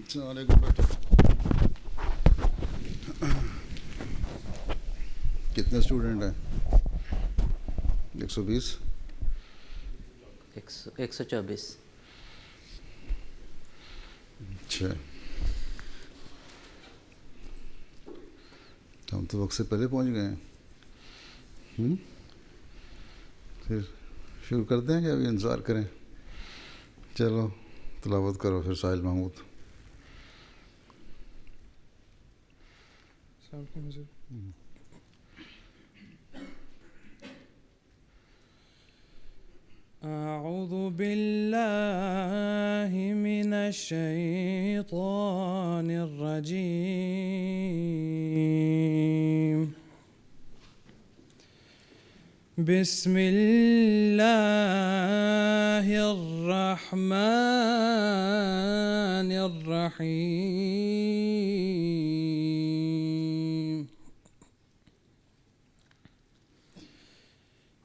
السلام علیکم بیٹا. کتنے اسٹوڈنٹ ہیں؟ 120. 124. اچھا، ہم تو وقت سے پہلے پہنچ گئے ہیں. پھر شروع کرتے ہیں کہ ابھی انتظار کریں؟ چلو تلاوت کرو پھر ساحل محمود. أعوذ بالله من الشيطان الرجيم. بسم الله الرحمن الرحيم.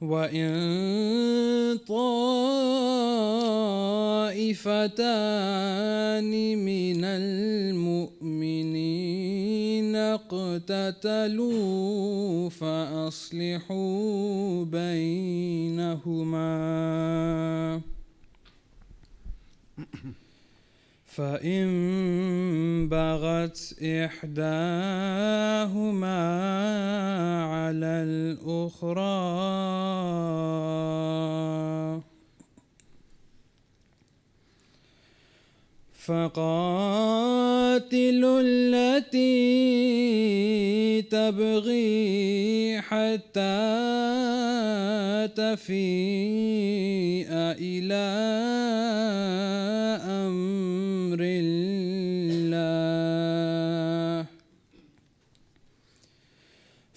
وَإِن طَائِفَتَانِ مِنَ الْمُؤْمِنِينَ اقْتَتَلُوا فَأَصْلِحُوا بَيْنَهُمَا. فَإِن بَغَتْ إِحْدَاهُمَا عَلَى الْأُخْرَى فَقَاتِلُوا الَّتِي تَبْغِي حَتَّى تَفِيءَ إِلَى أَمْرِ اللَّهِ.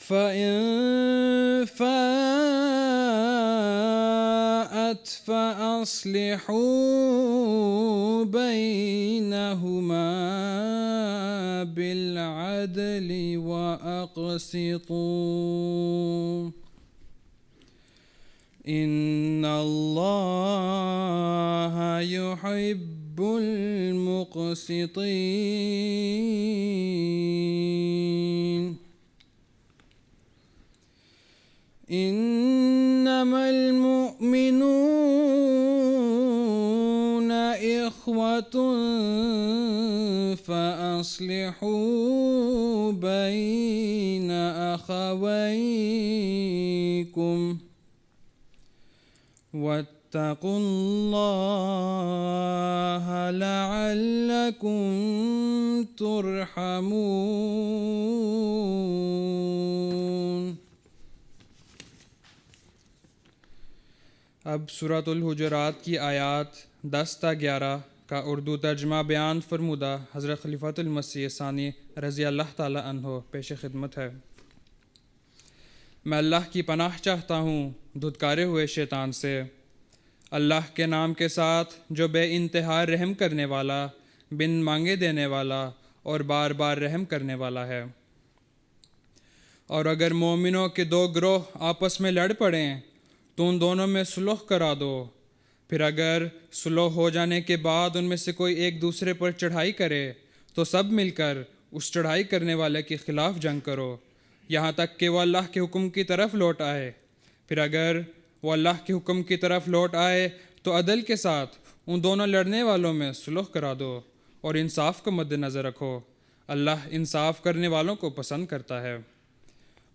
فَإِن فَاءَتْ فَأَصْلِحُوا بَيْنَهُمَا بِالْعَدْلِ وَأَقْسِطُوا إِنَّ اللَّهَ يُحِبُّ الْمُقْسِطِينَ. إِنَّمَا الْمُؤْمِنُونَ إِخْوَةٌ فَأَصْلِحُوا بَيْنَ أَخَوَيْكُمْ وَاتَّقُوا اللَّهَ لَعَلَّكُمْ تُرْحَمُونَ. اب سورۃ الحجرات کی آیات 10 تا 11 کا اردو ترجمہ بیان فرمودہ حضرت خلیفۃ المسیح ثانی رضی اللہ تعالی عنہ پیش خدمت ہے. میں اللہ کی پناہ چاہتا ہوں دھتکارے ہوئے شیطان سے. اللہ کے نام کے ساتھ جو بے انتہا رحم کرنے والا، بن مانگے دینے والا اور بار بار رحم کرنے والا ہے. اور اگر مومنوں کے دو گروہ آپس میں لڑ پڑیں تو ان دونوں میں صلح کرا دو. پھر اگر صلح ہو جانے کے بعد ان میں سے کوئی ایک دوسرے پر چڑھائی کرے تو سب مل کر اس چڑھائی کرنے والے کے خلاف جنگ کرو یہاں تک کہ وہ اللہ کے حکم کی طرف لوٹ آئے. پھر اگر وہ اللہ کے حکم کی طرف لوٹ آئے تو عدل کے ساتھ ان دونوں لڑنے والوں میں صلح کرا دو اور انصاف کو مد نظر رکھو. اللہ انصاف کرنے والوں کو پسند کرتا ہے.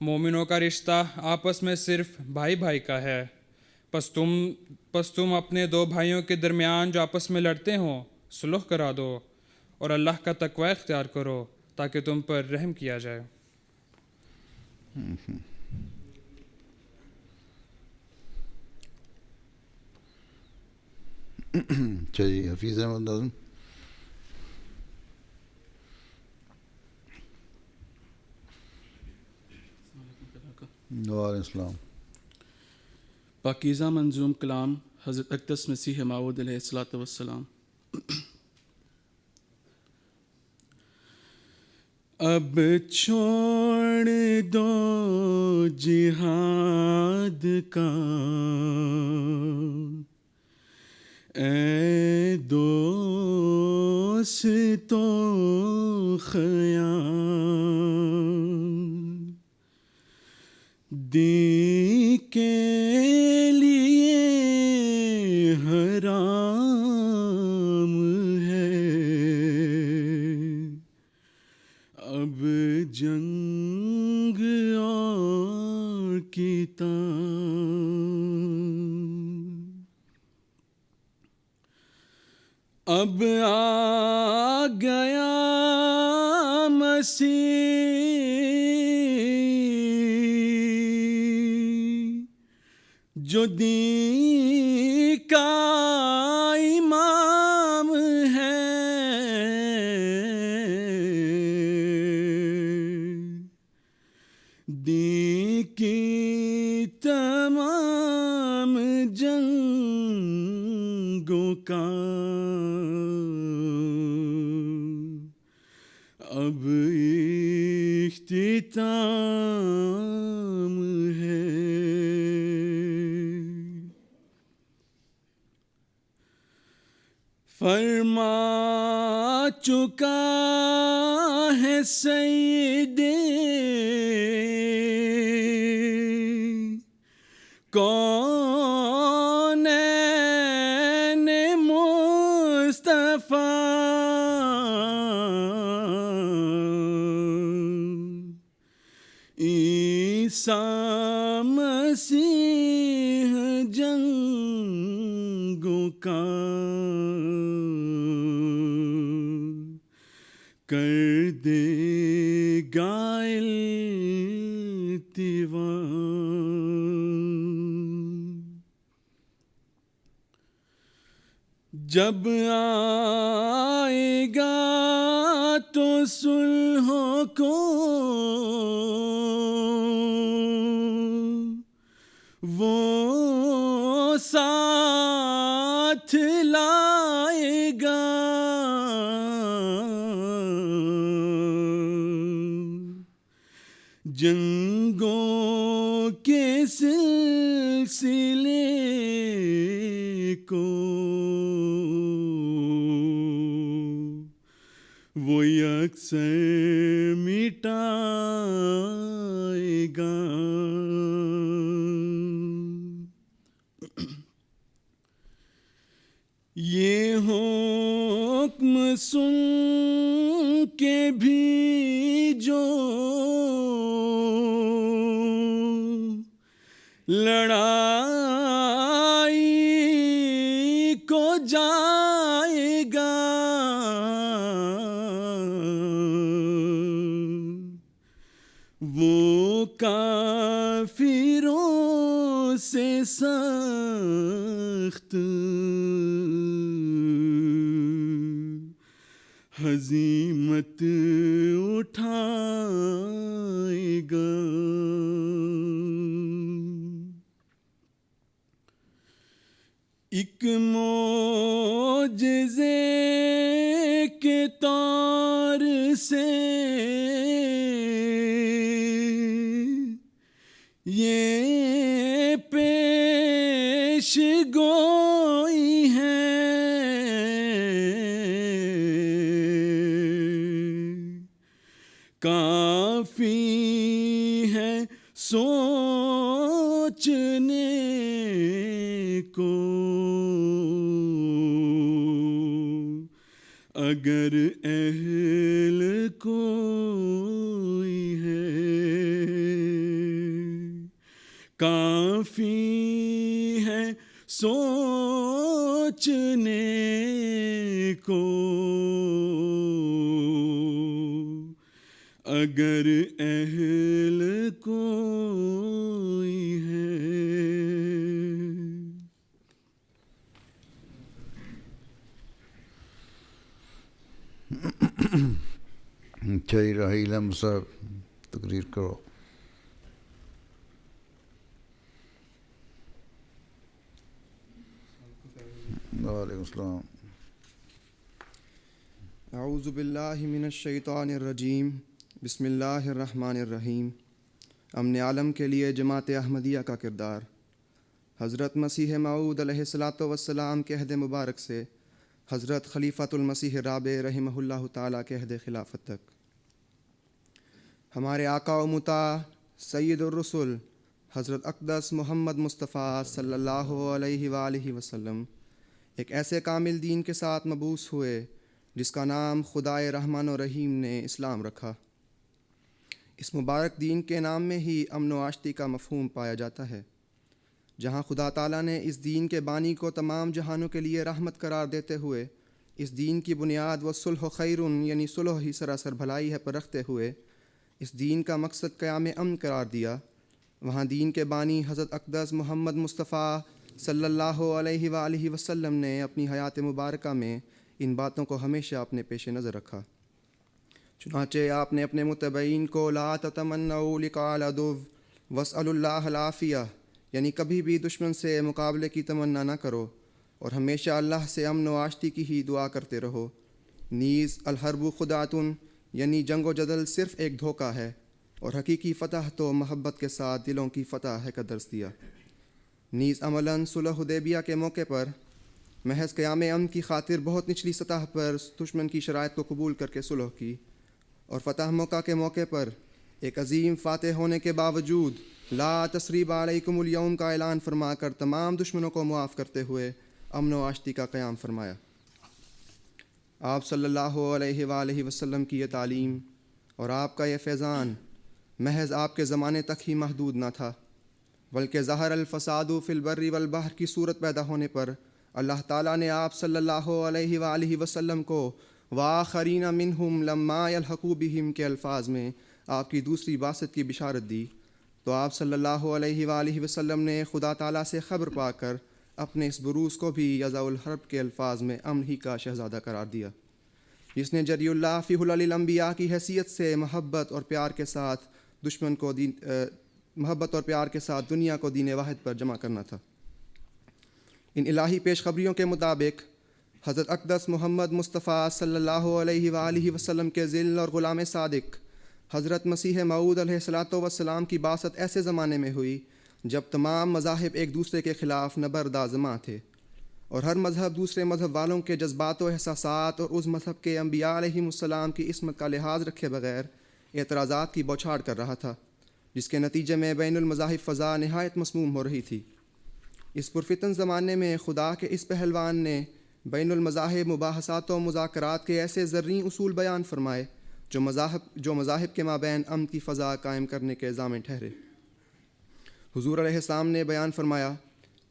مومنوں کا رشتہ آپس میں صرف بھائی بھائی کا ہے. پس تم اپنے دو بھائیوں کے درمیان جو آپس میں لڑتے ہوں صلح کرا دو اور اللہ کا تقوی اختیار کرو تاکہ تم پر رحم کیا جائے. چلیے حفیظ احمد ناظم. وعلیکم السلام. پاکیزہ منظوم کلام حضرت اقدس مسیح موعود علیہ الصلوۃ والسلام. اب چھوڑ دو جہاد کا اے دوستو خیام دی کے لیے حرام ہے، اب جنگ اور کتاب، اب آ گیا مسیح جو دین کا امام ہے، دین کی تمام جنگوں کا اب اختتام ہے۔ فرما چکا ہے سیدِ کونین مصطفیٰ، عیسیٰ مسیح جنگوں کا کر دے گا التوا۔ جب آئے گا تو صلحوں کو وہ ساتھ لائے گا، جنگوں کے سلسلے کو وہ یکسر مٹائے گا۔ یہ حکم سن کے بھی جو لڑائی کو جائے گا، وہ کافروں سے سخت ہزیمت اٹھائے گا۔ ایک معجزے کے طور سے یہ پیش گوئی ہے، کافی ہے سوچنے کو، اگر اہل کوئی ہے، کافی ہے سوچنے کو، اگر اہل کوئی ہے۔ چاہیے راہی علم صاحب تقریر کرو۔ وعلیکم السلام۔ اعوذ باللہ من الشیطان الرجیم، بسم اللہ الرحمن الرحیم۔ امن عالم کے لیے جماعت احمدیہ کا کردار۔ حضرت مسیح موعود علیہ الصلاۃ والسلام کے عہد مبارک سے حضرت خلیفۃ المسیح رابع رحمہ اللہ تعالیٰ کے عہد خلافت تک ہمارے آقا و مطاع سید الرسل حضرت اقدس محمد مصطفیٰ صلی اللہ علیہ وآلہ وسلم ایک ایسے کامل دین کے ساتھ مبعوث ہوئے جس کا نام خدائے رحمان و رحیم نے اسلام رکھا۔ اس مبارک دین کے نام میں ہی امن و آشتی کا مفہوم پایا جاتا ہے۔ جہاں خدا تعالیٰ نے اس دین کے بانی کو تمام جہانوں کے لیے رحمت قرار دیتے ہوئے اس دین کی بنیاد و صلح و خیرن یعنی صلح ہی سراسر بھلائی ہے پر رکھتے ہوئے اس دین کا مقصد قیام امن قرار دیا، وہاں دین کے بانی حضرت اقدس محمد مصطفیٰ صلی اللہ علیہ وآلہ وسلم نے اپنی حیات مبارکہ میں ان باتوں کو ہمیشہ اپنے پیش نظر رکھا۔ چنانچہ آپ نے اپنے متبعین کو لا تتمنوا لقاء العدو واسألوا اللہ العافیہ یعنی کبھی بھی دشمن سے مقابلے کی تمنا نہ کرو اور ہمیشہ اللہ سے امن و آشتی کی ہی دعا کرتے رہو۔ نیز الحرب خدعۃ یعنی جنگ و جدل صرف ایک دھوکہ ہے اور حقیقی فتح تو محبت کے ساتھ دلوں کی فتح ہے کا درس دیا۔ نیز عملاً صلح حدیبیہ کے موقع پر محض قیام امن کی خاطر بہت نچلی سطح پر دشمن کی شرائط کو قبول کر کے صلح کی، اور فتح موقع کے موقع پر ایک عظیم فاتح ہونے کے باوجود لا تثریب علیکم اليوم کا اعلان فرما کر تمام دشمنوں کو معاف کرتے ہوئے امن و آشتی کا قیام فرمایا۔ آپ صلی اللہ علیہ وآلہ وسلم کی یہ تعلیم اور آپ کا یہ فیضان محض آپ کے زمانے تک ہی محدود نہ تھا، بلکہ ظہر الفساد فی البر والبحر کی صورت پیدا ہونے پر اللہ تعالیٰ نے آپ صلی اللہ علیہ وآلہ وسلم کو وآخرین منہم لما یلحقوا بہم کے الفاظ میں آپ کی دوسری بعثت کی بشارت دی، تو آپ صلی اللہ علیہ وآلہ وسلم نے خدا تعالیٰ سے خبر پا کر اپنے اس بروز کو بھی یضع الحرب کے الفاظ میں امن ہی کا شہزادہ قرار دیا، جس نے جری اللہ فی حلل الانبیاء کی حیثیت سے محبت اور پیار کے ساتھ دنیا کو دین واحد پر جمع کرنا تھا۔ ان الہی پیش خبریوں کے مطابق حضرت اقدس محمد مصطفیٰ صلی اللہ علیہ وآلہ وسلم کے ذل اور غلام صادق حضرت مسیح موعود علیہ الصلاۃ والسلام کی بعثت ایسے زمانے میں ہوئی جب تمام مذاہب ایک دوسرے کے خلاف نبردآزماں تھے، اور ہر مذہب دوسرے مذہب والوں کے جذبات و احساسات اور اس مذہب کے انبیاء علیہم السلام کی عصمت کا لحاظ رکھے بغیر اعتراضات کی بوچھاڑ کر رہا تھا، جس کے نتیجے میں بین المذاہب فضا نہایت مسموم ہو رہی تھی۔ اس پرفتن زمانے میں خدا کے اس پہلوان نے بین المذاہب مباحثات و مذاکرات کے ایسے زرعی اصول بیان فرمائے جو مذاہب کے مابین امن کی فضا قائم کرنے کے ضامن ٹھہرے۔ حضور علیہ السلام نے بیان فرمایا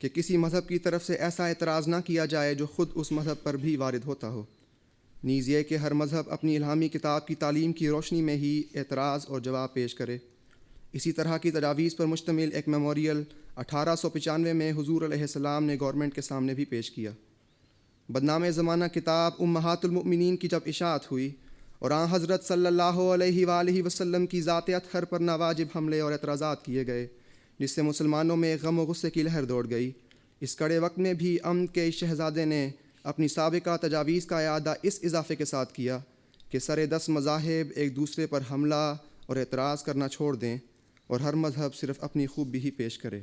کہ کسی مذہب کی طرف سے ایسا اعتراض نہ کیا جائے جو خود اس مذہب پر بھی وارد ہوتا ہو، نیز یہ کہ ہر مذہب اپنی الہامی کتاب کی تعلیم کی روشنی میں ہی اعتراض اور جواب پیش کرے۔ اسی طرح کی تجاویز پر مشتمل ایک میموریل 1895 میں حضور علیہ السلام نے گورنمنٹ کے سامنے بھی پیش کیا۔ بدنام زمانہ کتاب امہات المؤمنین کی جب اشاعت ہوئی اور آن حضرت صلی اللہ علیہ وآلہ وسلم کی ذات اطہر پر ناواجب حملے اور اعتراضات کیے گئے، جس سے مسلمانوں میں غم و غصے کی لہر دوڑ گئی، اس کڑے وقت میں بھی امن کے اس شہزادے نے اپنی سابقہ تجاویز کا اعادہ اس اضافے کے ساتھ کیا کہ سر 10 مذاہب ایک دوسرے پر حملہ اور اعتراض کرنا چھوڑ دیں اور ہر مذہب صرف اپنی خوبی ہی پیش کرے۔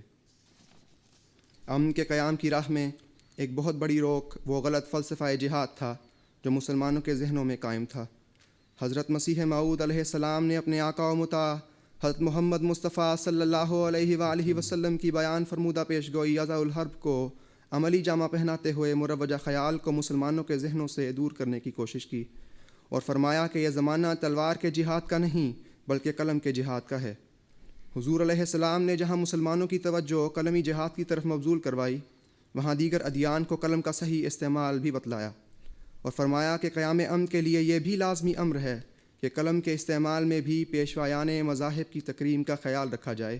امن کے قیام کی راہ میں ایک بہت بڑی روک وہ غلط فلسفہ جہاد تھا جو مسلمانوں کے ذہنوں میں قائم تھا۔ حضرت مسیح موعود علیہ السلام نے اپنے آقا و مطاع حضرت محمد مصطفیٰ صلی اللہ علیہ وآلہ وسلم کی بیان فرمودہ پیش گوئی یضع الحرب کو عملی جامہ پہناتے ہوئے مروجہ خیال کو مسلمانوں کے ذہنوں سے دور کرنے کی کوشش کی، اور فرمایا کہ یہ زمانہ تلوار کے جہاد کا نہیں بلکہ قلم کے جہاد کا ہے۔ حضور علیہ السلام نے جہاں مسلمانوں کی توجہ قلمی جہاد کی طرف مبذول کروائی، وہاں دیگر ادیان کو قلم کا صحیح استعمال بھی بتلایا، اور فرمایا کہ قیام امن کے لیے یہ بھی لازمی امر ہے کہ قلم کے استعمال میں بھی پیشوایان مذاہب کی تکریم کا خیال رکھا جائے،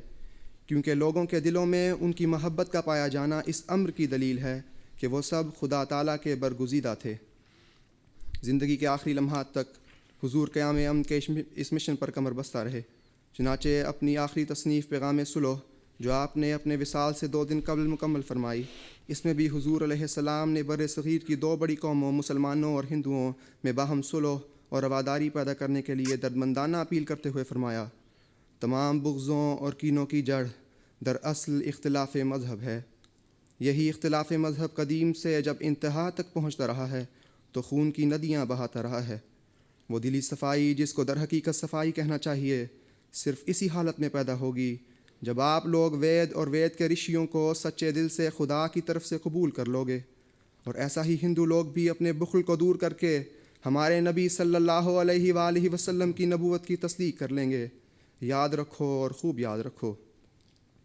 کیونکہ لوگوں کے دلوں میں ان کی محبت کا پایا جانا اس امر کی دلیل ہے کہ وہ سب خدا تعالیٰ کے برگزیدہ تھے۔ زندگی کے آخری لمحات تک حضور قیام امن کے اس مشن پر کمر بستہ رہے، چنانچہ اپنی آخری تصنیف پیغام صلح جو آپ نے اپنے وصال سے 2 دن قبل مکمل فرمائی، اس میں بھی حضور علیہ السلام نے بر صغیر کی 2 بڑی قوموں مسلمانوں اور ہندوؤں میں باہم صلح اور رواداری پیدا کرنے کے لیے دردمندانہ اپیل کرتے ہوئے فرمایا، تمام بغضوں اور کینوں کی جڑ دراصل اختلاف مذہب ہے، یہی اختلاف مذہب قدیم سے جب انتہا تک پہنچتا رہا ہے تو خون کی ندیاں بہاتا رہا ہے۔ وہ دلی صفائی جس کو در حقیقت صفائی کہنا چاہیے صرف اسی حالت میں پیدا ہوگی جب آپ لوگ وید اور وید کے رشیوں کو سچے دل سے خدا کی طرف سے قبول کر لو گے، اور ایسا ہی ہندو لوگ بھی اپنے بخل کو دور کر کے ہمارے نبی صلی اللہ علیہ وآلہ وسلم کی نبوت کی تصدیق کر لیں گے۔ یاد رکھو اور خوب یاد رکھو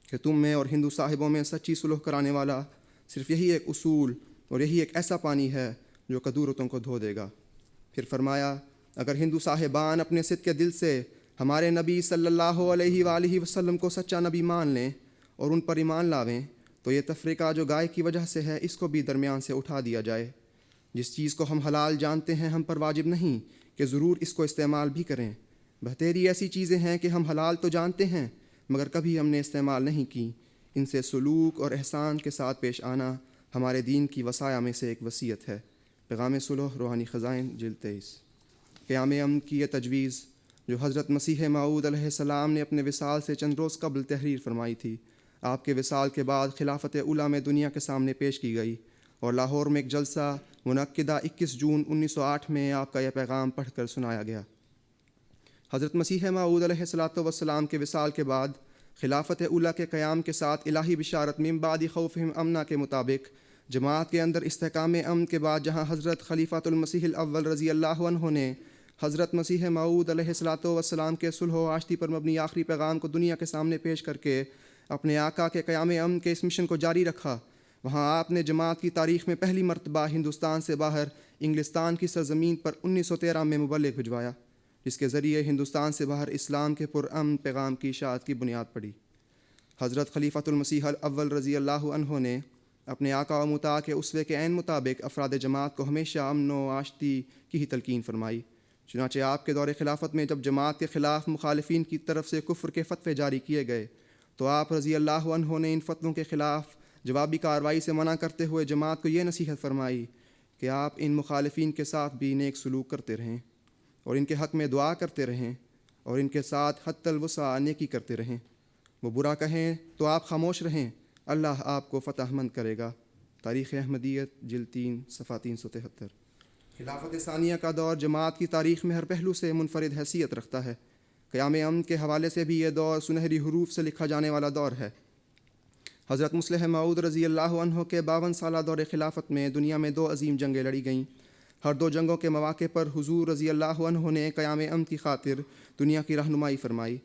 کہ تم میں اور ہندو صاحبوں میں سچی صلح کرانے والا صرف یہی ایک اصول اور یہی ایک ایسا پانی ہے جو کدورتوں کو دھو دے گا۔ پھر فرمایا، اگر ہندو صاحبان اپنے صدق کے دل سے ہمارے نبی صلی اللہ علیہ وآلہ وسلم کو سچا نبی مان لیں اور ان پر ایمان لاویں تو یہ تفریقہ جو گائے کی وجہ سے ہے اس کو بھی درمیان سے اٹھا دیا جائے۔ جس چیز کو ہم حلال جانتے ہیں ہم پر واجب نہیں کہ ضرور اس کو استعمال بھی کریں۔ بہتیری ایسی چیزیں ہیں کہ ہم حلال تو جانتے ہیں مگر کبھی ہم نے استعمال نہیں کی۔ ان سے سلوک اور احسان کے ساتھ پیش آنا ہمارے دین کی وصایا میں سے ایک وصیت ہے۔ پیغام صلح، روحانی خزائن، جلد 23۔ قیام امن کی یہ تجویز جو حضرت مسیح موعود علیہ السلام نے اپنے وصال سے چند روز قبل تحریر فرمائی تھی، آپ کے وصال کے بعد خلافت اولیٰ میں دنیا کے سامنے پیش کی گئی اور لاہور میں ایک جلسہ منعقدہ 21 جون 1908 میں آپ کا یہ پیغام پڑھ کر سنایا گیا۔ حضرت مسیح موعود علیہ السلام کے وصال کے بعد خلافت اولیٰ کے قیام کے ساتھ الہی بشارت من بعد خوفہم امنا کے مطابق جماعت کے اندر استحکام امن کے بعد جہاں حضرت خلیفۃ المسیح الاول رضی اللہ عنہ نے حضرت مسیح موعود علیہ السلام کے صلح و آشتی پر مبنی آخری پیغام کو دنیا کے سامنے پیش کر کے اپنے آقا کے قیام امن کے اس مشن کو جاری رکھا، وہاں آپ نے جماعت کی تاریخ میں پہلی مرتبہ ہندوستان سے باہر انگلستان کی سرزمین پر 1913 میں مبلغ بھجوایا، جس کے ذریعے ہندوستان سے باہر اسلام کے پرامن پیغام کی اشاعت کی بنیاد پڑی۔ حضرت خلیفۃ المسیح الاول رضی اللہ عنہ نے اپنے آقا و مطاع کے اسوے کے عین مطابق افراد جماعت کو ہمیشہ امن و آشتی کی ہی تلقین فرمائی۔ چنانچہ آپ کے دور خلافت میں جب جماعت کے خلاف مخالفین کی طرف سے کفر کے فتوے جاری کیے گئے تو آپ رضی اللہ عنہ نے ان فتووں کے خلاف جوابی کارروائی سے منع کرتے ہوئے جماعت کو یہ نصیحت فرمائی کہ آپ ان مخالفین کے ساتھ بھی نیک سلوک کرتے رہیں اور ان کے حق میں دعا کرتے رہیں اور ان کے ساتھ حتی الوسع نیکی کرتے رہیں۔ وہ برا کہیں تو آپ خاموش رہیں، اللہ آپ کو فتح مند کرے گا۔ تاریخ احمدیت جلد 3 صفحہ 373۔ خلافت ثانیہ کا دور جماعت کی تاریخ میں ہر پہلو سے منفرد حیثیت رکھتا ہے۔ قیام امن کے حوالے سے بھی یہ دور سنہری حروف سے لکھا جانے والا دور ہے۔ حضرت مسلح موعود رضی اللہ عنہ کے 52 سالہ دور خلافت میں دنیا میں 2 عظیم جنگیں لڑی گئیں۔ ہر 2 جنگوں کے مواقع پر حضور رضی اللہ عنہ نے قیام امن کی خاطر دنیا کی رہنمائی فرمائی۔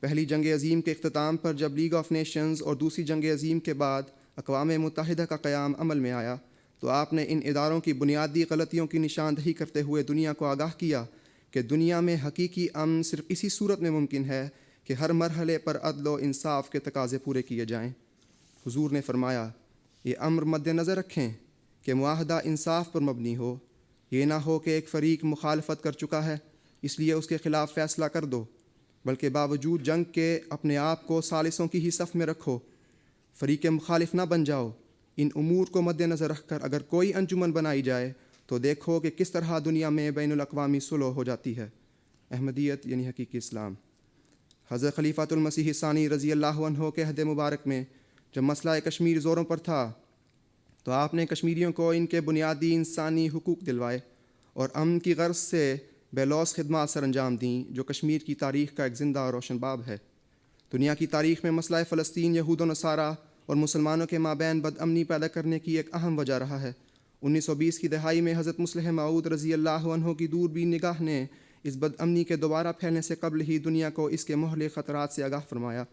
پہلی جنگ عظیم کے اختتام پر جب لیگ آف نیشنز اور دوسری جنگ عظیم کے بعد اقوام متحدہ کا قیام عمل میں آیا تو آپ نے ان اداروں کی بنیادی غلطیوں کی نشاندہی کرتے ہوئے دنیا کو آگاہ کیا کہ دنیا میں حقیقی امن صرف اسی صورت میں ممکن ہے کہ ہر مرحلے پر عدل و انصاف کے تقاضے پورے کیے جائیں۔ حضور نے فرمایا، یہ امر مد نظر رکھیں کہ معاہدہ انصاف پر مبنی ہو، یہ نہ ہو کہ ایک فریق مخالفت کر چکا ہے اس لیے اس کے خلاف فیصلہ کر دو، بلکہ باوجود جنگ کے اپنے آپ کو ثالثوں کی ہی صف میں رکھو، فریق مخالف نہ بن جاؤ۔ ان امور کو مد نظر رکھ کر اگر کوئی انجمن بنائی جائے تو دیکھو کہ کس طرح دنیا میں بین الاقوامی صلح ہو جاتی ہے۔ احمدیت یعنی حقیقی اسلام۔ حضرت خلیفۃ المسیح ثانی رضی اللہ عنہ کے عہد مبارک میں جب مسئلہ کشمیر زوروں پر تھا تو آپ نے کشمیریوں کو ان کے بنیادی انسانی حقوق دلوائے اور امن کی غرض سے بے لوث خدمات سر انجام دیں جو کشمیر کی تاریخ کا ایک زندہ اور روشن باب ہے۔ دنیا کی تاریخ میں مسئلہ فلسطین یہود و نصارہ اور مسلمانوں کے مابین بد امنی پیدا کرنے کی ایک اہم وجہ رہا ہے۔ 1920 کی دہائی میں حضرت مسلح موعود رضی اللہ عنہ کی دوربین نگاہ نے اس بد امنی کے دوبارہ پھیلنے سے قبل ہی دنیا کو اس کے مہلک خطرات سے آگاہ فرمایا،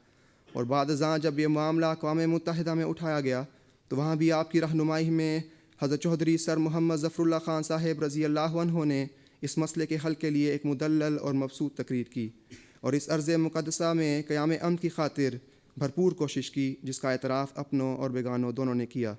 اور بعد ازاں جب یہ معاملہ اقوام متحدہ میں اٹھایا گیا تو وہاں بھی آپ کی رہنمائی میں حضرت چودھری سر محمد ظفر اللہ خان صاحب رضی اللہ عنہ نے اس مسئلے کے حل کے لیے ایک مدلل اور مبسوط تقریر کی اور اس عرض مقدسہ میں قیام امن کی خاطر بھرپور کوشش کی، جس کا اعتراف اپنوں اور بیگانوں دونوں نے کیا۔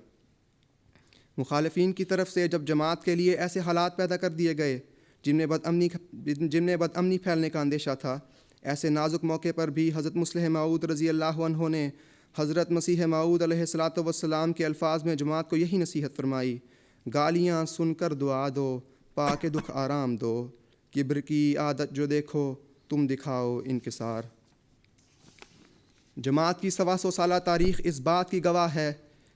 مخالفین کی طرف سے جب جماعت کے لیے ایسے حالات پیدا کر دیے گئے جن میں بد امنی پھیلنے کا اندیشہ تھا، ایسے نازک موقع پر بھی حضرت مسلح موعود رضی اللہ عنہ نے حضرت مسیح موعود علیہ السلام کے الفاظ میں جماعت کو یہی نصیحت فرمائی، گالیاں سن کر دعا دو، پا کے دکھ آرام دو، کبر کی عادت جو دیکھو تم دکھاؤ انکسار۔ جماعت کی 125 سالہ تاریخ اس بات کی گواہ ہے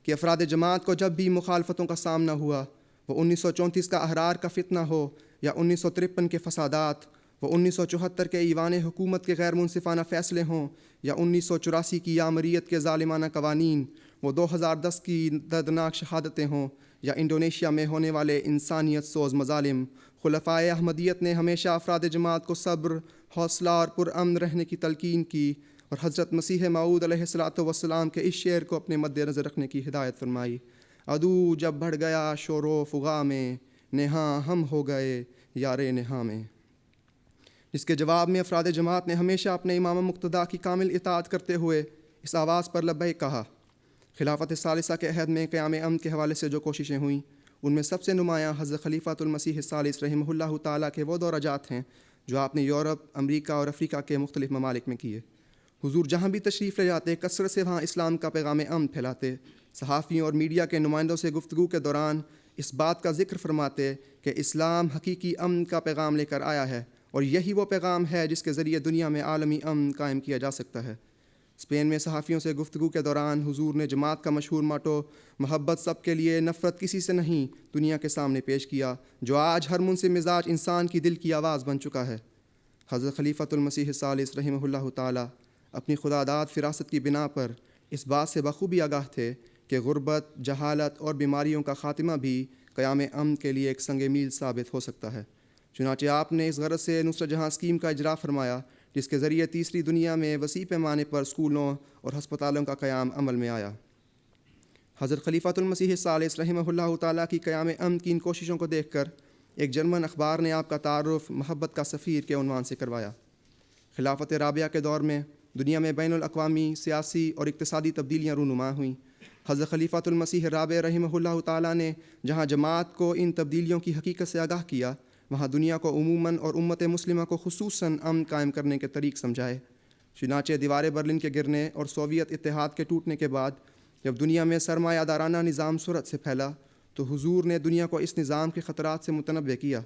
کہ افراد جماعت کو جب بھی مخالفتوں کا سامنا ہوا، وہ 1934 کا احرار کا فتنہ ہو یا 1953 کے فسادات، وہ 1974 کے ایوان حکومت کے غیر منصفانہ فیصلے ہوں یا 1984 کی یامریت کے ظالمانہ قوانین، وہ 2010 کی دردناک شہادتیں ہوں یا انڈونیشیا میں ہونے والے انسانیت سوز مظالم، خلفائے احمدیت نے ہمیشہ افراد جماعت کو صبر، حوصلہ اور پرامن رہنے کی تلقین کی اور حضرت مسیح موعود علیہ السلام کے اس شعر کو اپنے مد نظر رکھنے کی ہدایت فرمائی: عدو جب بڑھ گیا شور و فغا میں، نہاں ہم ہو گئے یار نہاں میں. جس کے جواب میں افراد جماعت نے ہمیشہ اپنے امام مقتدیٰ کی کامل اطاعت کرتے ہوئے اس آواز پر لبیک کہا. خلافت ثالثہ کے عہد میں قیام امن کے حوالے سے جو کوششیں ہوئیں، ان میں سب سے نمایاں حضرت خلیفۃ المسیح الثالث رحمہ اللہ تعالیٰ کے وہ دورجات ہیں جو آپ نے یورپ، امریکہ اور افریقہ کے مختلف ممالک میں کیے. حضور جہاں بھی تشریف لے جاتے، کثرت سے وہاں اسلام کا پیغام امن پھیلاتے. صحافیوں اور میڈیا کے نمائندوں سے گفتگو کے دوران اس بات کا ذکر فرماتے کہ اسلام حقیقی امن کا پیغام لے کر آیا ہے اور یہی وہ پیغام ہے جس کے ذریعے دنیا میں عالمی امن قائم کیا جا سکتا ہے. اسپین میں صحافیوں سے گفتگو کے دوران حضور نے جماعت کا مشہور ماٹو محبت سب کے لیے، نفرت کسی سے نہیں دنیا کے سامنے پیش کیا، جو آج ہر منصف مزاج انسان کی دل کی آواز بن چکا ہے. حضرت خلیفۃ المسیح الثالث رحمہ اللہ تعالیٰ اپنی خداداد فراست کی بنا پر اس بات سے بخوبی آگاہ تھے کہ غربت، جہالت اور بیماریوں کا خاتمہ بھی قیام امن کے لیے ایک سنگ میل ثابت ہو سکتا ہے. چنانچہ آپ نے اس غرض سے نصرت جہاں اسکیم کا اجرا فرمایا، جس کے ذریعے تیسری دنیا میں وسیع پیمانے پر اسکولوں اور ہسپتالوں کا قیام عمل میں آیا. حضرت خلیفۃ المسیح الثالث رحمہ اللہ تعالیٰ کی قیام امن کی ان کوششوں کو دیکھ کر ایک جرمن اخبار نے آپ کا تعارف محبت کا سفیر کے عنوان سے کروایا. خلافت رابعہ کے دور میں دنیا میں بین الاقوامی سیاسی اور اقتصادی تبدیلیاں رونما ہوئیں. حضرت خلیفۃ المسیح رابع رحمہ اللہ تعالیٰ نے جہاں جماعت کو ان تبدیلیوں کی حقیقت سے آگاہ کیا، وہاں دنیا کو عموماً اور امت مسلمہ کو خصوصاً امن قائم کرنے کے طریق سمجھائے. چنانچہ دیوار برلن کے گرنے اور سوویت اتحاد کے ٹوٹنے کے بعد جب دنیا میں سرمایہ دارانہ نظام سرعت سے پھیلا تو حضور نے دنیا کو اس نظام کے خطرات سے متنبع کیا.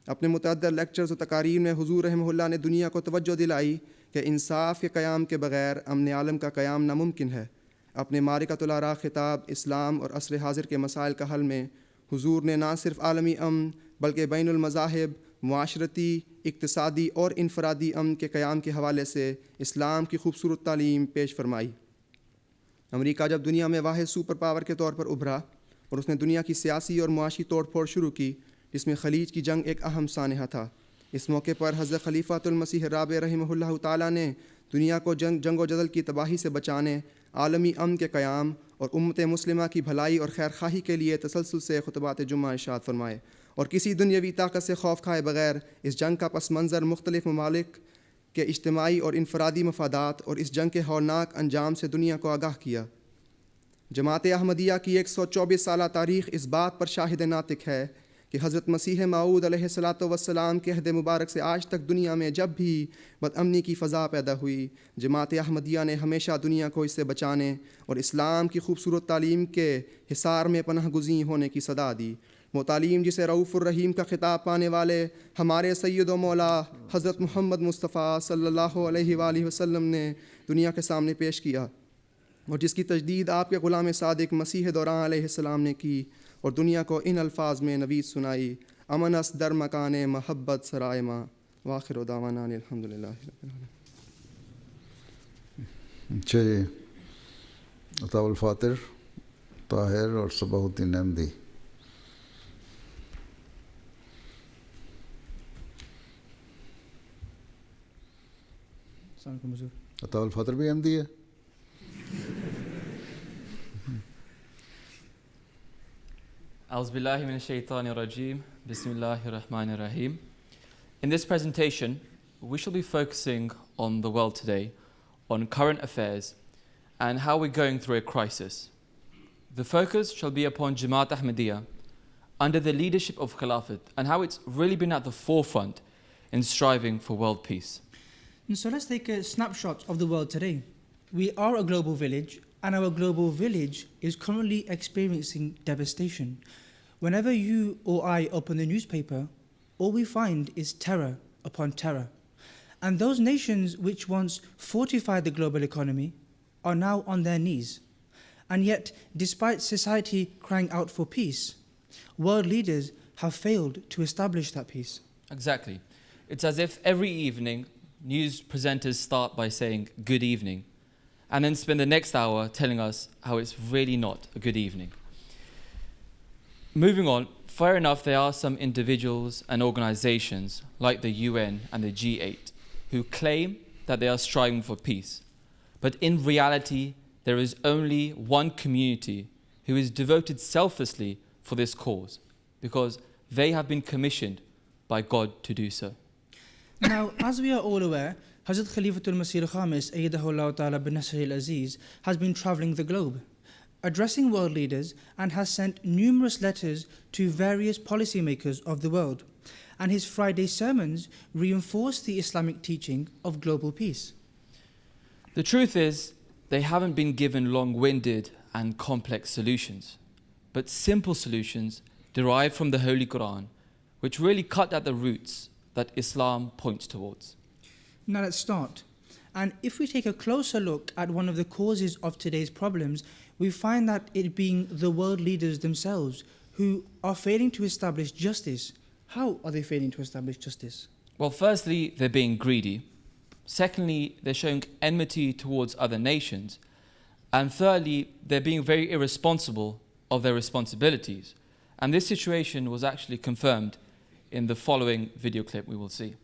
اپنے متعدد لیکچرز و تقاریر میں حضور رحمہ اللہ نے دنیا کو توجہ دلائی کہ انصاف کے قیام کے بغیر امن عالم کا قیام ناممکن ہے. اپنے معرکۃ الآراء خطاب اسلام اور عصر حاضر کے مسائل کا حل میں حضور نے نہ صرف عالمی امن بلکہ بین المذاہب، معاشرتی، اقتصادی اور انفرادی امن کے قیام کے حوالے سے اسلام کی خوبصورت تعلیم پیش فرمائی. امریکہ جب دنیا میں واحد سپر پاور کے طور پر ابھرا اور اس نے دنیا کی سیاسی اور معاشی توڑ پھوڑ شروع کی، جس میں خلیج کی جنگ ایک اہم سانحہ تھا. اس موقع پر حضرت خلیفۃ المسیح رابع رحمہ اللہ تعالیٰ نے دنیا کو جنگ و جدل کی تباہی سے بچانے، عالمی امن کے قیام اور امت مسلمہ کی بھلائی اور خیر خواہی کے لیے تسلسل سے خطبات جمعہ ارشاد فرمائے اور کسی دنیاوی طاقت سے خوف کھائے بغیر اس جنگ کا پس منظر مختلف ممالک کے اجتماعی اور انفرادی مفادات اور اس جنگ کے ہولناک انجام سے دنیا کو آگاہ کیا. جماعت احمدیہ کی 124 سالہ تاریخ اس بات پر شاہد ناطق ہے کہ حضرت مسیح موعود علیہ السلام کے عہد مبارک سے آج تک دنیا میں جب بھی بد امنی کی فضا پیدا ہوئی، جماعت احمدیہ نے ہمیشہ دنیا کو اس سے بچانے اور اسلام کی خوبصورت تعلیم کے حصار میں پناہ گزین ہونے کی صدا دی. وہ تعلیم جسے رؤوف الرحیم کا خطاب پانے والے ہمارے سید و مولا حضرت محمد مصطفیٰ صلی اللہ علیہ وآلہ وسلم نے دنیا کے سامنے پیش کیا اور جس کی تجدید آپ کے غلام صادق مسیح دوران علیہ السلام نے کی اور دنیا کو ان الفاظ میں نوید سنائی: امن اس در مکان محبت سرائے ماں. وآخر دعوانا الحمدللہ رب العالمین. اچھا جی، عطا الفاطر طاہر اور صباح الدین احمدی. السلام علیکم حضور. عطا الفاطر بھی احمدی ہے؟ A'udhu billahi minash shaitani rajim. Bismillahir rahmanir rahim. In this presentation, we shall be focusing on the world today, on current affairs, and how we're going through a crisis. The focus shall be upon Jamaat Ahmadiyya under the leadership of Khilafat and how it's really been at the forefront in striving for world peace. And so let's take a snapshot of the world today. We are a global village, and our global village is currently experiencing devastation. Whenever you or I open the newspaper, all we find is terror upon terror. And those nations which once fortified the global economy are now on their knees. And yet, despite society crying out for peace, world leaders have failed to establish that peace. Exactly. It's as if every evening news presenters start by saying good evening and then spend the next hour telling us how it's really not a good evening. Moving on, fair enough, there are some individuals and organizations like the UN and the G8 who claim that they are striving for peace. But in reality, there is only one community who is devoted selflessly for this cause, because they have been commissioned by God to do so. Now, as we are all aware, Hazrat Khalifatul Masih al-Khamis, Ayyadahullah ta'ala bin Nasr al-Aziz, has been travelling the globe, addressing world leaders, and has sent numerous letters to various policymakers of the world. And his Friday sermons reinforce the Islamic teaching of global peace. The truth is, they haven't been given long-winded and complex solutions, but simple solutions derived from the Holy Quran, which really cut at the roots that Islam points towards. Now let's start. And if we take a closer look at one of the causes of today's problems, we find that it being the world leaders themselves who are failing to establish justice. How are they failing to establish justice? Well, firstly, they're being greedy. Secondly, they're showing enmity towards other nations. And thirdly, they're being very irresponsible of their responsibilities. And this situation was actually confirmed in the following video clip we will see.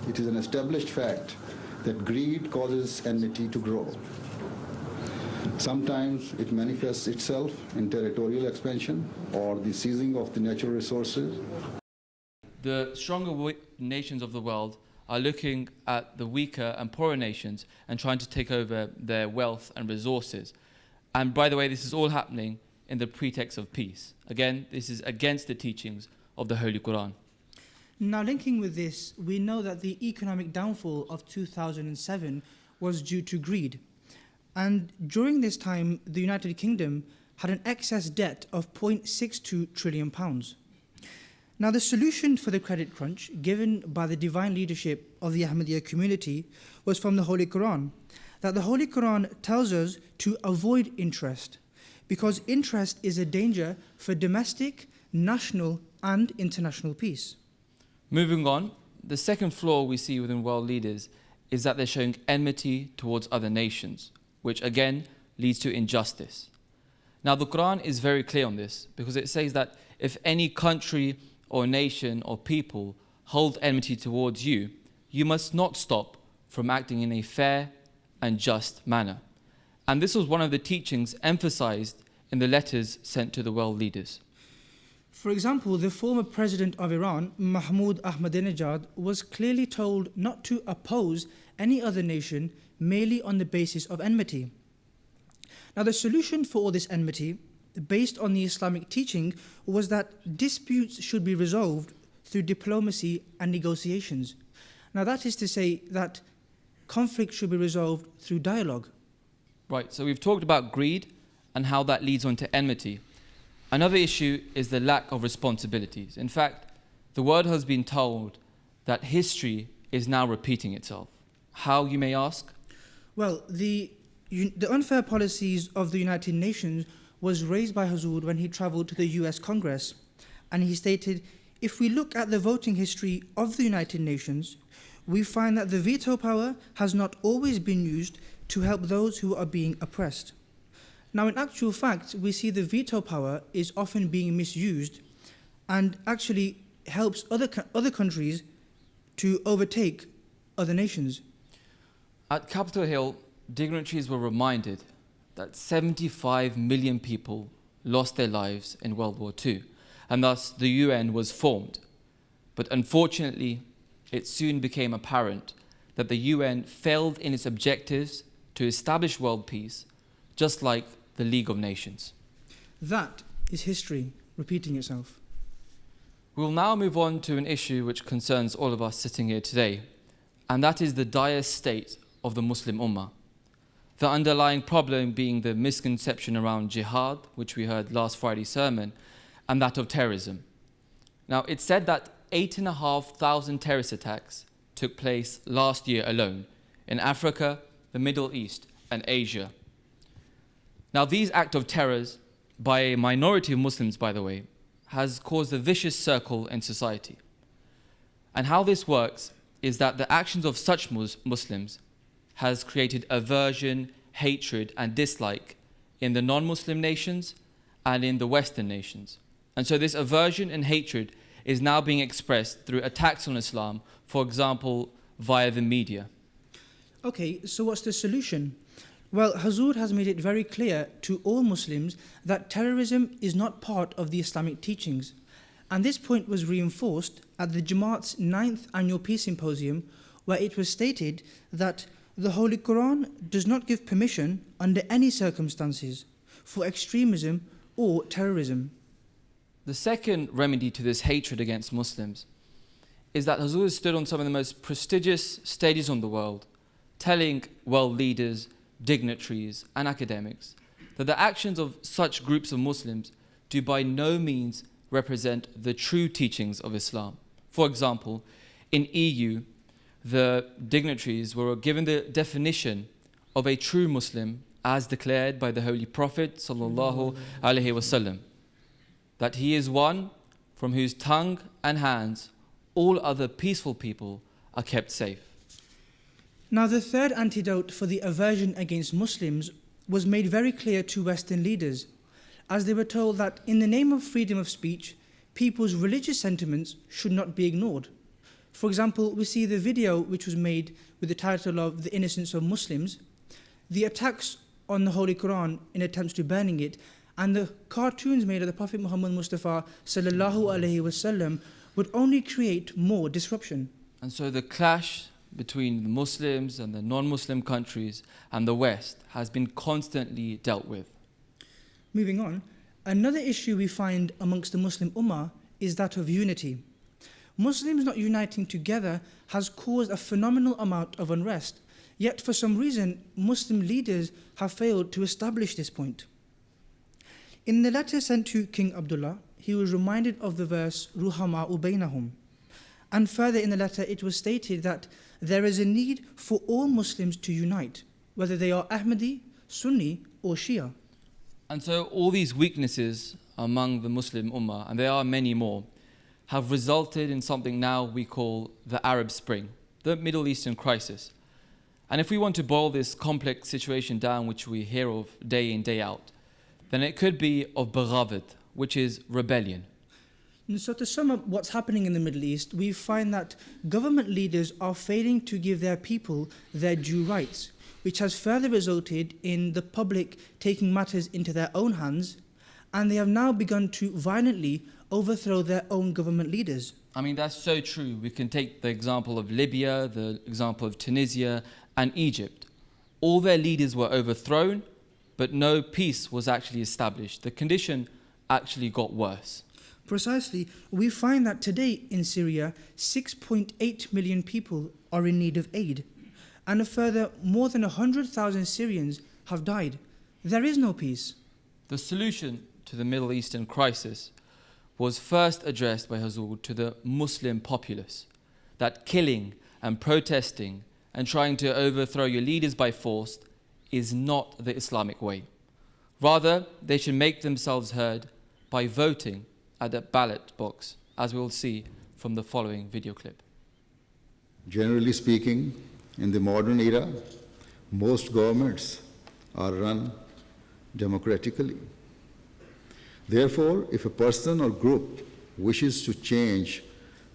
It is an established fact that greed causes enmity to grow. Sometimes it manifests itself in territorial expansion or the seizing of the natural resources. The stronger nations of the world are looking at the weaker and poorer nations and trying to take over their wealth and resources. And by the way, this is all happening in the pretext of peace. Again, this is against the teachings of the Holy Quran. Now, linking with this, we know that the economic downfall of 2007 was due to greed. And during this time, the United Kingdom had an excess debt of £0.62 trillion. Now, the solution for the credit crunch given by the divine leadership of the Ahmadiyya community was from the Holy Quran, that the Holy Quran tells us to avoid interest, because interest is a danger for domestic, national, and international peace. Moving on, the second flaw we see within world leaders is that they're showing enmity towards other nations, which again leads to injustice. Now, the Quran is very clear on this, because it says that if any country or nation or people hold enmity towards you, you must not stop from acting in a fair and just manner. And this was one of the teachings emphasized in the letters sent to the world leaders. For example, the former president of Iran, Mahmoud Ahmadinejad, was clearly told not to oppose any other nation merely on the basis of enmity. Now, the solution for all this enmity, based on the Islamic teaching, was that disputes should be resolved through diplomacy and negotiations. Now, that is to say that conflict should be resolved through dialogue. Right, so we've talked about greed and how that leads on to enmity. Another issue is the lack of responsibilities. In fact, the world has been told that history is now repeating itself. How, you may ask? Well, the unfair policies of the United Nations was raised by Hazur when he travelled to the US Congress. And he stated, if we look at the voting history of the United Nations, we find that the veto power has not always been used to help those who are being oppressed. Now, in actual fact, we see the veto power is often being misused and actually helps other countries to overtake other nations. At Capitol Hill, dignitaries were reminded that 75 million people lost their lives in World War II, and thus the UN was formed. But unfortunately, it soon became apparent that the UN failed in its objectives to establish world peace, just like the League of Nations. That is history repeating itself. We'll now move on to an issue which concerns all of us sitting here today, and that is the dire state of the Muslim Ummah. The underlying problem being the misconception around jihad, which we heard last Friday's sermon, and that of terrorism. Now, it's said that 8,500 terrorist attacks took place last year alone in Africa, the Middle East, and Asia. Now, these acts of terrors by a minority of Muslims, by the way, has caused a vicious circle in society. And how this works is that the actions of such Muslims has created aversion, hatred, and dislike in the non-Muslim nations and in the Western nations. And so this aversion and hatred is now being expressed through attacks on Islam, for example, via the media. Okay, so what's the solution? Well, Hazur has made it very clear to all Muslims that terrorism is not part of the Islamic teachings. And this point was reinforced at the Jamaat's 9th Annual Peace Symposium, where it was stated that the Holy Quran does not give permission under any circumstances for extremism or terrorism. The second remedy to this hatred against Muslims is that Hazur stood on some of the most prestigious stages in the world, telling world leaders, dignitaries, and academics that the actions of such groups of Muslims do by no means represent the true teachings of Islam. For example, in EU, the dignitaries were given the definition of a true Muslim as declared by the Holy Prophet sallallahu alaihi wasallam, that he is one from whose tongue and hands all other peaceful people are kept safe. Now, the third antidote for the aversion against Muslims was made very clear to Western leaders, as they were told that in the name of freedom of speech, people's religious sentiments should not be ignored. For example, we see the video which was made with the title of The Innocence of Muslims, the attacks on the Holy Quran in attempts to burning it, and the cartoons made of the Prophet Muhammad Mustafa sallallahu alaihi wasallam would only create more disruption. And so the clash between the Muslims and the non-Muslim countries and the West has been constantly dealt with. Moving on, another issue we find amongst the Muslim Ummah is that of unity. Muslims not uniting together has caused a phenomenal amount of unrest, yet for some reason Muslim leaders have failed to establish this point. In the letter sent to King Abdullah, he was reminded of the verse Ruhama'u bainahum. And further in the letter it was stated that there is a need for all Muslims to unite, whether they are Ahmadi, Sunni or Shia. And so all these weaknesses among the Muslim Ummah, and there are many more, have resulted in something now we call the Arab Spring, the Middle Eastern crisis. And if we want to boil this complex situation down, which we hear of day in, day out, then it could be of Baghavit, which is rebellion. And so to sum up what's happening in the Middle East, we find that government leaders are failing to give their people their due rights, which has further resulted in the public taking matters into their own hands, and they have now begun to violently overthrow their own government leaders. I mean, that's so true. We can take the example of Libya, the example of Tunisia and Egypt. All their leaders were overthrown, but no peace was actually established. The condition actually got worse. Precisely, we find that today in Syria, 6.8 million people are in need of aid, and a further more than 100,000 Syrians have died. There is no peace. The solution to the Middle Eastern crisis was first addressed by Hazur to the Muslim populace, that killing and protesting and trying to overthrow your leaders by force is not the Islamic way. Rather, they should make themselves heard by voting at the ballot box, as we will see from the following video clip. Generally speaking, in the modern era, most governments are run democratically. Therefore, if a person or group wishes to change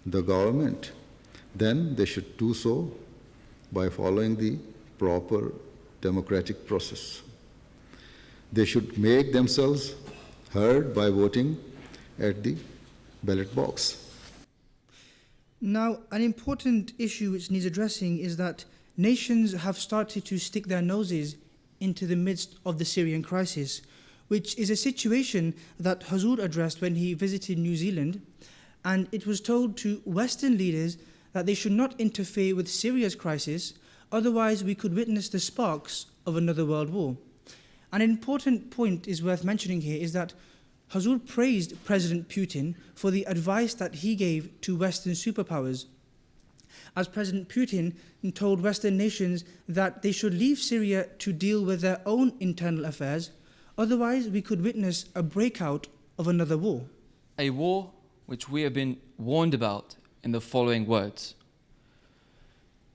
the government, then they should do so by following the proper democratic process. They should make themselves heard by voting at the ballot box. Now, an important issue which needs addressing is that nations have started to stick their noses into the midst of the Syrian crisis, which is a situation that Hazur addressed when he visited New Zealand, and it was told to Western leaders that they should not interfere with Syria's crisis, otherwise we could witness the sparks of another world war. An important point is worth mentioning here is that Hazur praised President Putin for the advice that he gave to Western superpowers, as President Putin told Western nations that they should leave Syria to deal with their own internal affairs, Otherwise, we could witness a breakout of another war. A war which we have been warned about in the following words.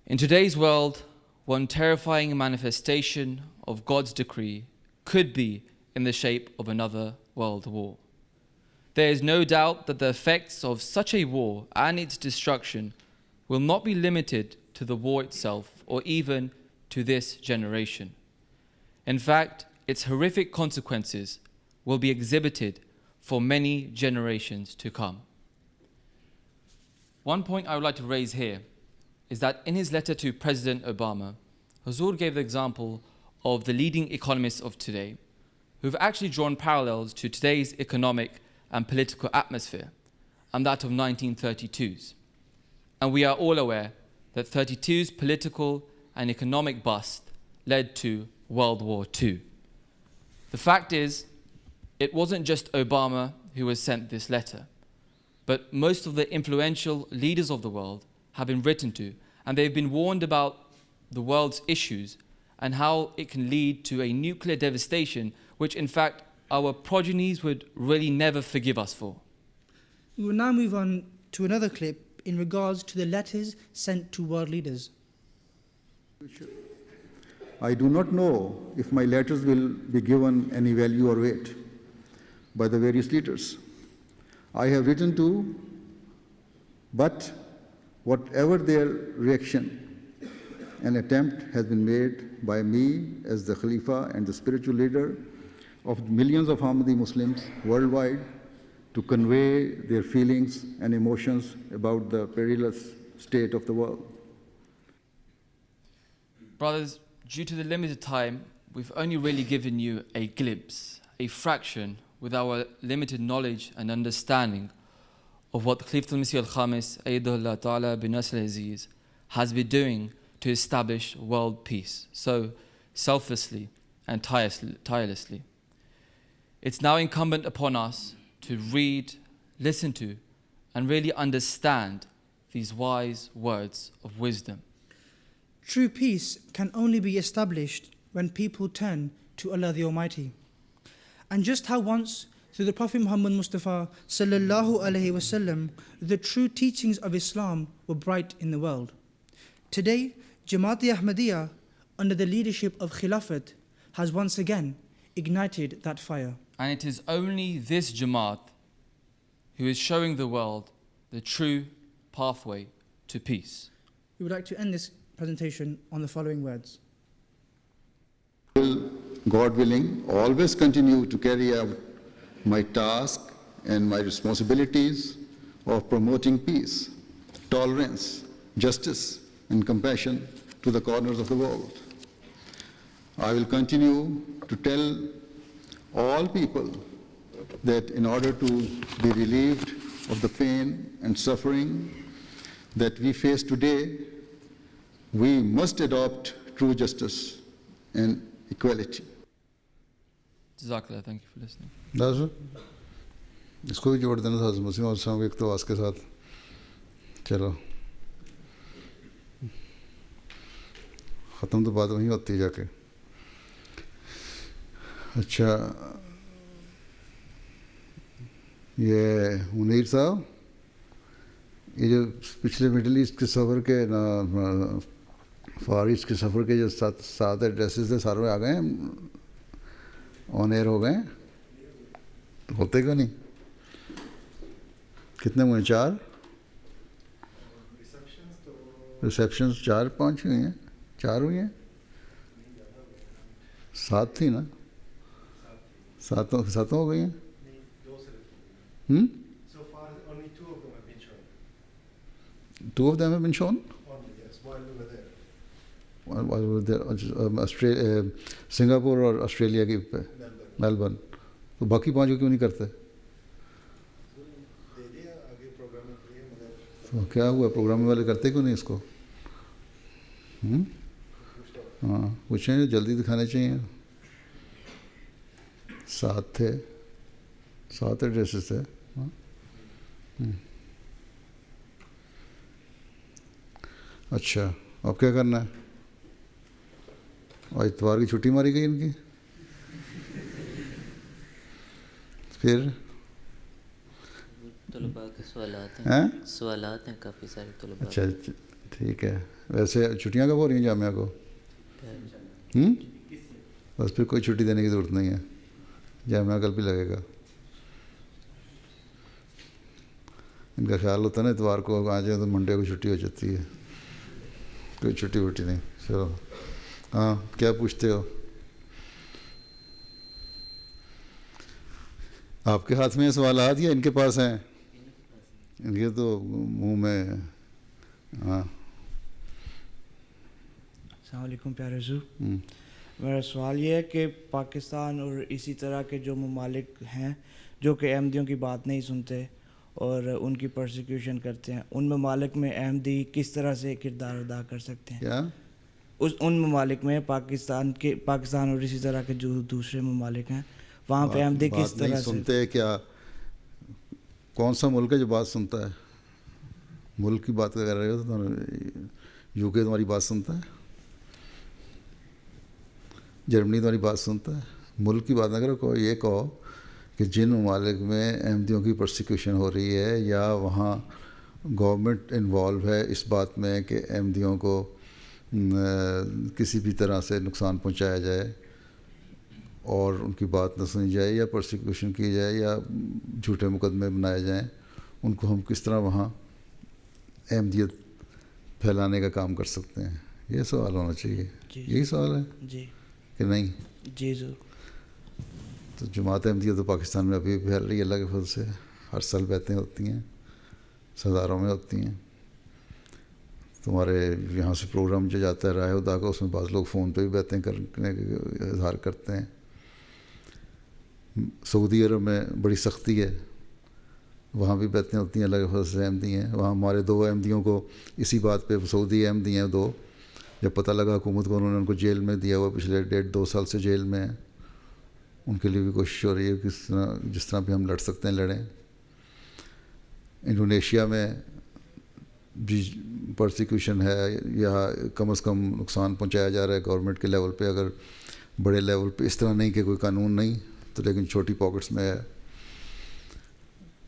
In today's world, one terrifying manifestation of God's decree could be in the shape of another world war. There is no doubt that the effects of such a war and its destruction will not be limited to the war itself or even to this generation. In fact, its horrific consequences will be exhibited for many generations to come. One point I would like to raise here is that in his letter to President Obama, Huzur gave the example of the leading economists of today who've actually drawn parallels to today's economic and political atmosphere and that of 1932's. And we are all aware that 32's political and economic bust led to World War II. The fact is, it wasn't just Obama who was sent this letter, but most of the influential leaders of the world have been written to, and they've been warned about the world's issues and how it can lead to a nuclear devastation, which in fact our progenies would really never forgive us for. We will now move on to another clip in regards to the letters sent to world leaders. I do not know if my letters will be given any value or weight by the various leaders I have written to, but whatever their reaction, an attempt has been made by me as the Khalifa and the spiritual leader of millions of Ahmadi Muslims worldwide to convey their feelings and emotions about the perilous state of the world. Brothers, due to the limited time, we've only really given you a glimpse, a fraction, with our limited knowledge and understanding of what Khalifatul Masih al-Khamis, Ayyadahullah Ta'ala bin Nasr al-Aziz, has been doing to establish world peace, so selflessly and tirelessly. It's now incumbent upon us to read, listen to, and really understand these wise words of wisdom. True peace can only be established when people turn to Allah the Almighty. And just how once, through the Prophet Muhammad Mustafa sallallahu alaihi wasallam, the true teachings of Islam were bright in the world. Today, Jamaat-e Ahmadiyya, under the leadership of Khilafat, has once again ignited that fire. And it is only this Jamaat who is showing the world the true pathway to peace. We would like to end this presentation on the following words. Will, God willing, always continue to carry out my task and my responsibilities of promoting peace, tolerance, justice, and compassion to the corners of the world. I will continue to tell all people that in order to be relieved of the pain and suffering that we face today, we must adopt true justice and equality. Jazakallah, thank you for listening. دس اس کو بھی جوڑ دینا تھا حضرت مسیح موعود صاحب ایک تو آس کے ساتھ. چلو ختم تو بات وہیں ہوتی ہے جا کے. اچھا یہ منیر صاحب، یہ جو پچھلے مڈل ایسٹ کے سفر کے فار ایسٹ کے سفر کے جو سات ایڈریسز تھے سارے آ گئے ہیں، آن ایئر ہو گئے ہیں؟ ہوتے کیوں نہیں؟ کتنے ہوئے؟ 4 ریسیپشنز 4-5 ہوئی ہیں، 4 ہوئی ہیں، 7 تھی نا، 7 ہو گئی ہیں. So far, only 2 of them have been shown. 2 of them have been shown? Only, yes, while we were there. While we were there, Singapore اور آسٹریلیا کی میلبرن. تو باقی 5 کو کیوں نہیں کرتے؟ تو کیا ہوا؟ پروگرام والے کرتے کیوں نہیں اس کو؟ ہاں پوچھیں، جلدی دکھانے چاہیے. 7 تھے، 7 ایڈریسز تھے. اچھا اب کیا کرنا ہے؟ آج اتوار کی چھٹی ماری گئی ان کی. پھر طلباء کے سوالات ہیں سوالات ہیں کافی سارے طلباء. اچھا ٹھیک ہے. ویسے چھٹیاں کب ہو رہی ہیں جامعہ کو؟ بس پھر کوئی چھٹی دینے کی ضرورت نہیں ہے, جامعہ کل بھی لگے گا. ان کا خیال ہوتا ہے نا اتوار کو آ جائے تو منڈے کو چھٹی ہو جاتی ہے, کوئی چھٹی وٹی نہیں. چلو ہاں کیا پوچھتے ہو؟ آپ کے ہاتھ میں سوالات یا ان کے پاس ہیں؟ ان کے تو منہ میں. ہاں السلام علیکم پیارے حضور. میرا سوال یہ ہے کہ پاکستان اور اسی طرح کے جو ممالک ہیں جو کہ احمدیوں کی بات نہیں سنتے اور ان کی پرسیکیوشن کرتے ہیں, ان ممالک میں احمدی کس طرح سے کردار ادا کر سکتے ہیں؟ کیا ان ممالک میں پاکستان اور اسی طرح کے جو دوسرے ممالک ہیں وہاں پہ احمدی کس طرح سے سنتے؟ کیا کون سا ملک ہے جو بات سنتا ہے؟ ملک کی بات کر رہے ہو تو یو کے تمہاری بات سنتا ہے, جرمنی تمہاری بات سنتا ہے. ملک کی بات نہ کرو, کوئی یہ کہو کہ جن ممالک میں احمدیوں کی پرسیکیوشن ہو رہی ہے یا وہاں گورنمنٹ انوالو ہے اس بات میں کہ احمدیوں کو کسی بھی طرح سے نقصان پہنچایا جائے اور ان کی بات نہ سنی جائے یا پرسیکیوشن کی جائے یا جھوٹے مقدمے بنائے جائیں, ان کو ہم کس طرح وہاں احمدیت پھیلانے کا کام کر سکتے ہیں؟ یہ سوال ہونا چاہیے. یہی سوال ہے جی کہ نہیں؟ جی ضرور. تو جماعت احمدیہ تو پاکستان میں ابھی پھیل رہی ہے اللہ کے فضل سے. ہر سال بیعتیں ہوتی ہیں, ہزاروں میں ہوتی ہیں. تمہارے یہاں سے پروگرام جو جاتا ہے راہ خدا کا, اس میں بعض لوگ فون پہ بھی بیعتیں کرنے کا اظہار کرتے ہیں. سعودی عرب میں بڑی سختی ہے, وہاں بھی بیعتیں ہوتی ہیں اللہ کے فضل سے. احمدی ہیں وہاں, ہمارے 2 احمدیوں کو اسی بات پہ, سعودی احمدی ہیں 2, جب پتہ لگا حکومت کو, انہوں نے ان کو جیل میں دیا ہوا, پچھلے 1.5-2 سال سے جیل میں ہیں. ان کے لیے بھی کوشش ہو رہی ہے جس طرح بھی ہم لڑ سکتے ہیں لڑیں. انڈونیشیا میں بھی پرسیکیوشن ہے, یا کم از کم نقصان پہنچایا جا رہا ہے گورنمنٹ کے لیول پہ, اگر بڑے لیول پہ اس طرح نہیں کہ کوئی قانون نہیں تو, لیکن چھوٹی پاکٹس میں ہے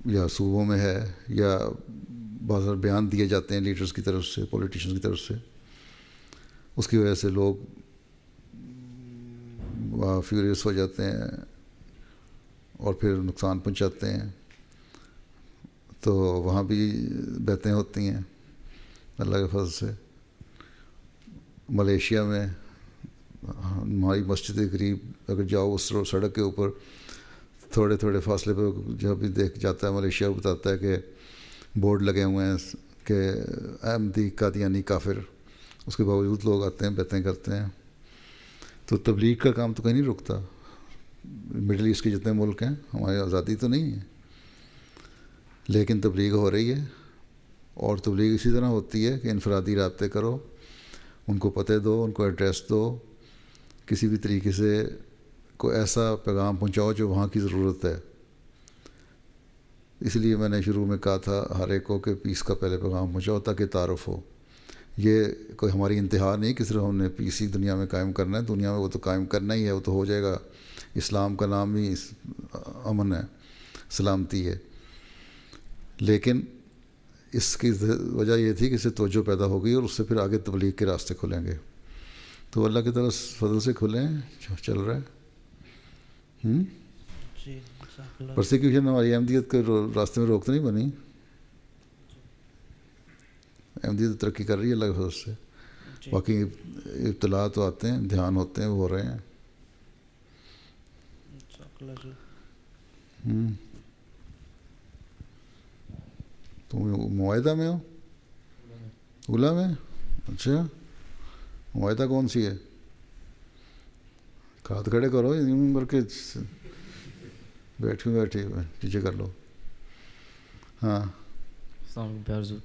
یا صوبوں میں ہے, یا بعض بیان دیے جاتے ہیں لیڈرز کی طرف سے, پولیٹیشنز کی طرف سے. اس کی وجہ سے لوگ فیوریس ہو جاتے ہیں اور پھر نقصان پہنچاتے ہیں. تو وہاں بھی بیعتیں ہوتی ہیں اللہ کے فضل سے. ملیشیا میں ہماری مسجد کے قریب اگر جاؤ, اس سڑک کے اوپر تھوڑے تھوڑے فاصلے پہ جب بھی دیکھ جاتا ہے ملیشیا, بتاتا ہے کہ بورڈ لگے ہوئے ہیں کہ احمدی قادیانی کافر. اس کے باوجود لوگ آتے ہیں, بیعتیں کرتے ہیں. تو تبلیغ کا کام تو کہیں نہیں رکتا. مڈل ایسٹ کے جتنے ملک ہیں, ہماری آزادی تو نہیں ہے, لیکن تبلیغ ہو رہی ہے. اور تبلیغ اسی طرح ہوتی ہے کہ انفرادی رابطے کرو, ان کو پتہ دو, ان کو ایڈریس دو, کسی بھی طریقے سے کوئی ایسا پیغام پہنچاؤ جو وہاں کی ضرورت ہے. اس لیے میں نے شروع میں کہا تھا ہر ایک کو کہ پیس کا پہلے پیغام پہنچاؤ تاکہ تعارف ہو. یہ کوئی ہماری انتہا نہیں کہ صرف ہم نے پیس ہی دنیا میں قائم کرنا ہے. دنیا میں وہ تو قائم کرنا ہی ہے, وہ تو ہو جائے گا. اسلام کا نام ہی امن ہے, سلامتی ہے. لیکن اس کی وجہ یہ تھی کہ اس سے توجہ پیدا ہو گئی اور اس سے پھر آگے تبلیغ کے راستے کھلیں گے. تو اللہ کی طرف فضل سے کھلیں, چل رہا ہے. پرسیکیوشن ہماری احمدیت کے راستے میں روک تو نہیں بنی. احمدیت ترقی کر رہی ہے اللہ کے فضل سے. باقی ابتلا تو آتے ہیں, امتحان ہوتے ہیں, وہ ہو رہے ہیں. تم معاہدہ میں ہو؟ اولا میں؟ اچھا, معاہدہ کون سی ہے؟ ہاتھ کھڑے کرو, یوں کر کے بیٹھے نیچے کر لو. ہاں السلام علیکم پیار حضور.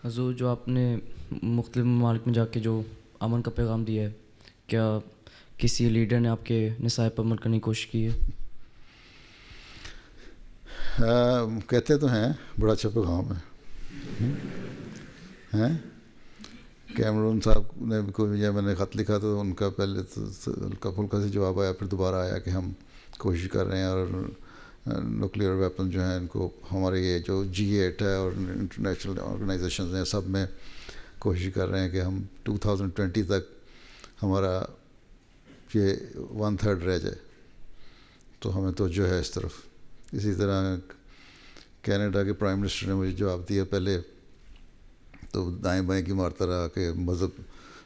حضور جو آپ نے مختلف ممالک میں جا کے جو امن کا پیغام دیا ہے, کیا کسی لیڈر نے آپ کے نصائح پر عمل کرنے کی کوشش کی ہے؟ کہتے تو ہیں بڑا اچھا پیغام ہے. کیمرون صاحب نے کوئی, میں نے خط لکھا تو ان کا پہلے تو ہلکا پھلکا سے جواب آیا, پھر دوبارہ آیا کہ ہم کوشش کر رہے ہیں اور نیوکلیئر ویپن جو ہیں ان کو ہمارے یہ جو G8 ہے اور انٹرنیشنل آرگنائزیشنز ہیں سب میں کوشش کر رہے ہیں کہ ہم 2020 تک ہمارا یہ 1/3 رہ جائے، تو ہمیں توجہ ہے اس طرف. اسی طرح کینیڈا کے پرائم منسٹر نے مجھے جواب دیا پہلے تو دائیں بائیں کی مارتا رہا کہ مذہب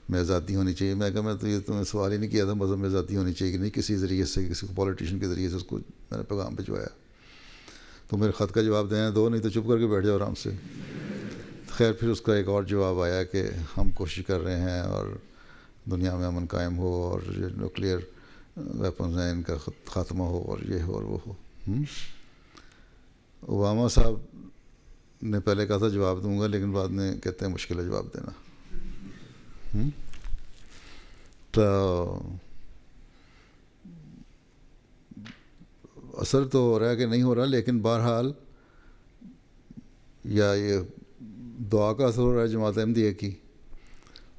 میں آزادی ہونی چاہیے. میں کہا میں تو یہ تمہیں سوال ہی نہیں کیا تھا مذہب میں آزادی ہونی چاہیے کہ نہیں، کسی ذریعے سے کسی کو پولیٹیشین کے ذریعے سے اس کو میں نے پیغام بھجوایا. تو میرے خط کا جواب دینا دو، نہیں تو چپ کر کے بیٹھ جاؤ آرام سے. خیر پھر اس کا ایک اور جواب آیا کہ ہم کوشش کر رہے ہیں اور دنیا میں امن قائم ہو اور جو نیوکلیئر ویپنز ہیں ان کا خاتمہ ہو اور یہ ہو اور وہ ہو. اوباما صاحب نے پہلے کہا تھا جواب دوں گا، لیکن بعد میں کہتے ہیں مشکل ہے جواب دینا. تو اثر تو ہو رہا ہے کہ نہیں ہو رہا، لیکن بہرحال یا یہ دعا کا اثر ہو رہا ہے جماعت احمدیہ کی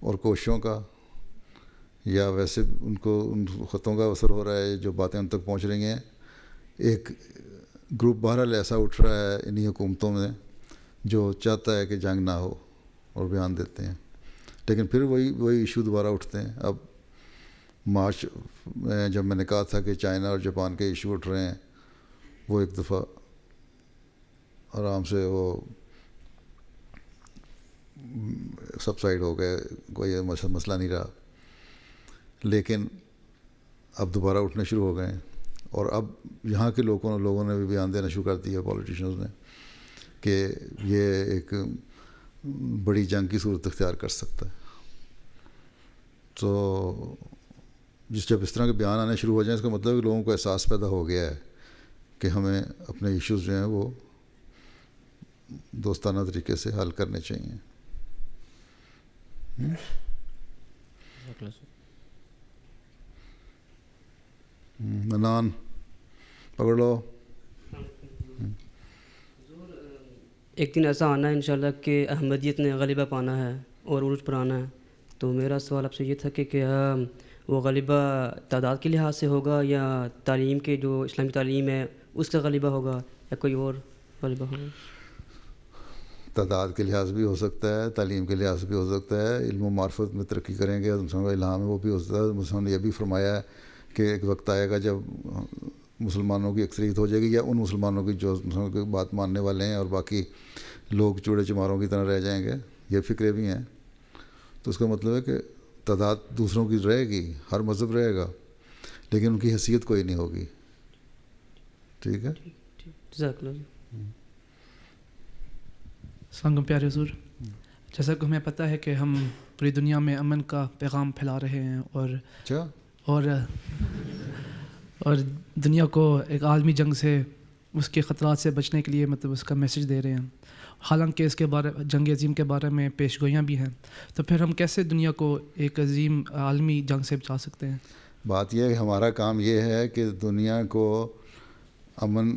اور کوششوں کا، یا ویسے ان کو ان خطوں کا اثر ہو رہا ہے جو باتیں ان تک پہنچ رہی ہیں. ایک گروپ بہرحال ایسا اٹھ رہا ہے انہی حکومتوں میں جو چاہتا ہے کہ جنگ نہ ہو اور بیان دیتے ہیں، لیکن پھر وہی ایشو دوبارہ اٹھتے ہیں. اب مارچ میں جب میں نے کہا تھا کہ چائنا اور جاپان کے ایشو اٹھ رہے ہیں، وہ ایک دفعہ آرام سے وہ سب سائڈ ہو گئے، کوئی مسئلہ نہیں رہا. لیکن اب دوبارہ اٹھنے شروع ہو گئے ہیں، اور اب یہاں کے لوگوں نے بھی بیان دینا شروع کر دیا، پولیٹیشنز نے، کہ یہ ایک بڑی جنگ کی صورت اختیار کر سکتا ہے. تو جب اس طرح کے بیان آنے شروع ہو جائیں، اس کا مطلب ہے کہ لوگوں کو احساس پیدا ہو گیا ہے کہ ہمیں اپنے ایشوز جو ہیں وہ دوستانہ طریقے سے حل کرنے چاہیے. منان پکڑ لو. ایک دن ایسا آنا ہے انشاءاللہ کہ احمدیت نے غلبہ پانا ہے اور عروج پر آنا ہے. تو میرا سوال آپ سے یہ تھا کہ کیا وہ غلبہ تعداد کے لحاظ سے ہوگا یا تعلیم کے جو اسلامی تعلیم ہے اس کا غلبہ ہوگا یا کوئی اور غلبہ ہوگا؟ تعداد کے لحاظ بھی ہو سکتا ہے، تعلیم کے لحاظ بھی ہو سکتا ہے. علم و معرفت میں ترقی کریں گے، مسلمان کا الہام ہے وہ بھی ہو سکتا ہے. مسلمان نے یہ بھی فرمایا ہے کہ ایک وقت آئے گا جب مسلمانوں کی اکثریت ہو جائے گی، یا ان مسلمانوں کی جو مسلمانوں کی بات ماننے والے ہیں اور باقی لوگ چوڑے چماروں کی طرح رہ جائیں گے. یہ فکرے بھی ہیں. تو اس کا مطلب ہے کہ تعداد دوسروں کی رہے گی، ہر مذہب رہے گا، لیکن ان کی حیثیت کوئی نہیں ہوگی. ٹھیک ہے. جزاک اللہ. سنگم پیارے حضور، جیسا کہ ہمیں پتہ ہے کہ ہم پوری دنیا میں امن کا پیغام پھیلا رہے ہیں اور دنیا کو ایک عالمی جنگ سے، اس کے خطرات سے بچنے کے لیے مطلب اس کا میسج دے رہے ہیں. حالانکہ اس کے بارے جنگ عظیم کے بارے میں پیش گوئیاں بھی ہیں. تو پھر ہم کیسے دنیا کو ایک عظیم عالمی جنگ سے بچا سکتے ہیں؟ بات یہ ہے کہ ہمارا کام یہ ہے کہ دنیا کو امن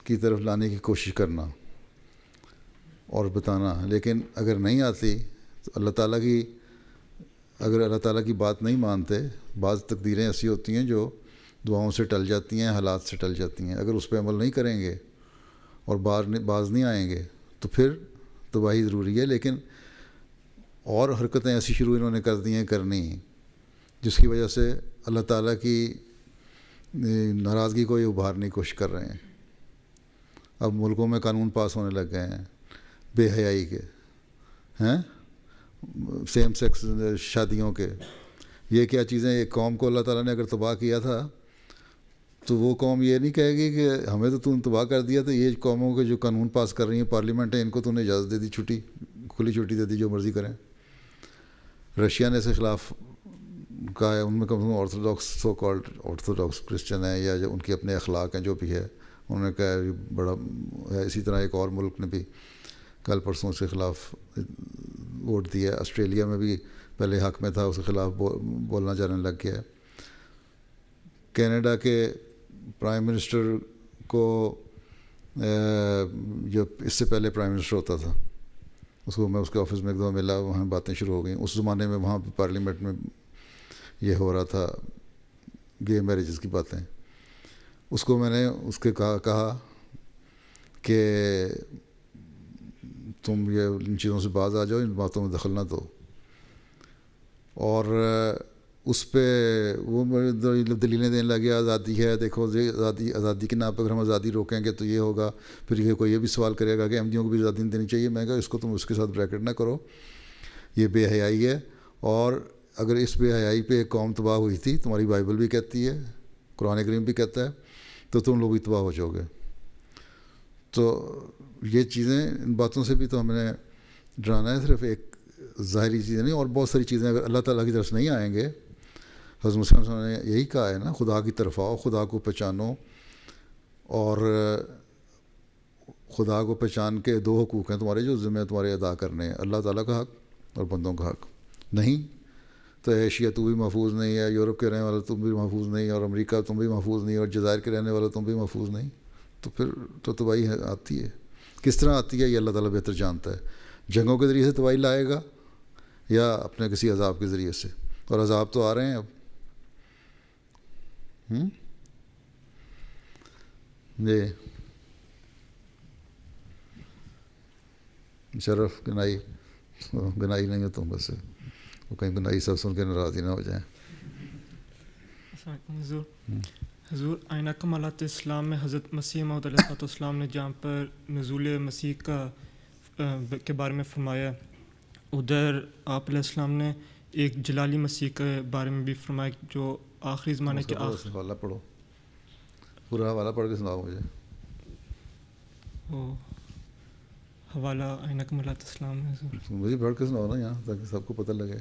کی طرف لانے کی کوشش کرنا اور بتانا. لیکن اگر نہیں آتی تو اللہ تعالیٰ کی بات نہیں مانتے، بعض تقدیریں ایسی ہوتی ہیں جو دعاؤں سے ٹل جاتی ہیں، حالات سے ٹل جاتی ہیں. اگر اس پہ عمل نہیں کریں گے اور باز نہیں آئیں گے تو پھر تباہی ضروری ہے. لیکن اور حرکتیں ایسی شروع انہوں نے کر دی ہیں کرنی، جس کی وجہ سے اللہ تعالیٰ کی ناراضگی کو یہ ابھارنے کی کوشش کر رہے ہیں. اب ملکوں میں قانون پاس ہونے لگ گئے ہیں بے حیائی کے، ہیں سیم سیکس شادیوں کے. یہ کیا چیزیں، ایک قوم کو اللہ تعالیٰ نے اگر تباہ کیا تھا تو وہ قوم یہ نہیں کہے گی کہ ہمیں تو نے تباہ کر دیا. تو یہ قوموں کے جو قانون پاس کر رہی ہیں پارلیمنٹ ہیں، ان کو تو نے اجازت دے دی، چھٹی کھلی چھٹی دے دی، جو مرضی کریں. رشیا نے اس کے خلاف کہا ہے، ان میں کم سے کم orthodox so called orthodox Christian ہیں یا جو ان کے اپنے اخلاق ہیں جو بھی ہے، انہوں نے کہا ہے بڑا ہے. اسی طرح ایک اور ملک نے بھی کل پرسوں اس کے خلاف ووٹ دیا ہے. آسٹریلیا میں بھی پہلے حق میں تھا، اس کے خلاف بولنا جانے لگ گیا ہے. کینیڈا کے پرائم منسٹر کو جو اس سے پہلے پرائم منسٹر ہوتا تھا، اس کو میں اس کے آفس میں ایک دفعہ ملا، وہاں باتیں شروع ہو گئیں. اس زمانے میں وہاں پارلیمنٹ میں یہ ہو رہا تھا گے میرجز کی باتیں. اس کو میں نے اس کے کہا کہ تم یہ ان چیزوں سے باز آ جاؤ، ان باتوں میں دخل نہ دو. اور اس پہ وہ دلیلیں دینے لگے، آزادی ہے، دیکھو آزادی کے نام پہ اگر ہم آزادی روکیں گے تو یہ ہوگا. پھر یہ کوئی یہ بھی سوال کرے گا کہ احمدیوں کو بھی آزادی نہیں دینی چاہیے. میں کہا اس کو تم اس کے ساتھ بریکٹ نہ کرو، یہ بے حیائی ہے. اور اگر اس بے حیائی پہ ایک قوم تباہ ہوئی تھی، تمہاری بائبل بھی کہتی ہے، قرآن کریم بھی کہتا ہے، تو تم لوگ بھی تباہ ہو جاؤ گے. تو یہ چیزیں، ان باتوں سے بھی تو ہم نے ڈرانا ہے، صرف ایک ظاہری چیزیں نہیں، اور بہت ساری چیزیں اگر اللہ تعالیٰ کی طرف سے نہیں آئیں گے. حضرت مسلم صلی اللہ علیہ وسلم نے یہی کہا ہے نا، خدا کی طرف آؤ، خدا کو پہچانو. اور خدا کو پہچان کے 2 حقوق ہیں تمہارے جو ذمہ تمہارے ادا کرنے ہیں، اللہ تعالیٰ کا حق اور بندوں کا حق. نہیں تو ایشیا تو بھی محفوظ نہیں ہے، یورپ کے رہنے والا تم بھی محفوظ نہیں، اور امریکہ تم بھی محفوظ نہیں، اور جزائر کے رہنے والا تم بھی محفوظ نہیں. تو پھر تو تباہی آتی ہے. کس طرح آتی ہے یہ اللہ تعالیٰ بہتر جانتا ہے. جنگوں کے ذریعے سے تباہی لائے گا یا اپنے کسی عذاب کے ذریعے سے. اور عذاب تو آ رہے ہیں اب. جی شرف گنائی نہیں ہے تم بس، وہ کہیں گنائی سب سن کے ناراض ہی نہ ہو جائیں. حضور آئینہ کمالات اسلام میں حضرت مسیح موعود علیہ السلام نے جہاں پر نزول مسیح کے بارے میں فرمایا، ادھر آپ علیہ السلام نے ایک جلالی مسیح کے بارے میں بھی فرمایا جو آخری زمانے کے حوالہ پڑھو، پورا حوالہ پڑھ کے سناؤ مجھے. وہ حوالہ آئینہ کمالات اسلام میں مجھے پڑھ کے سناؤ نا یہاں، تاکہ سب کو پتہ لگے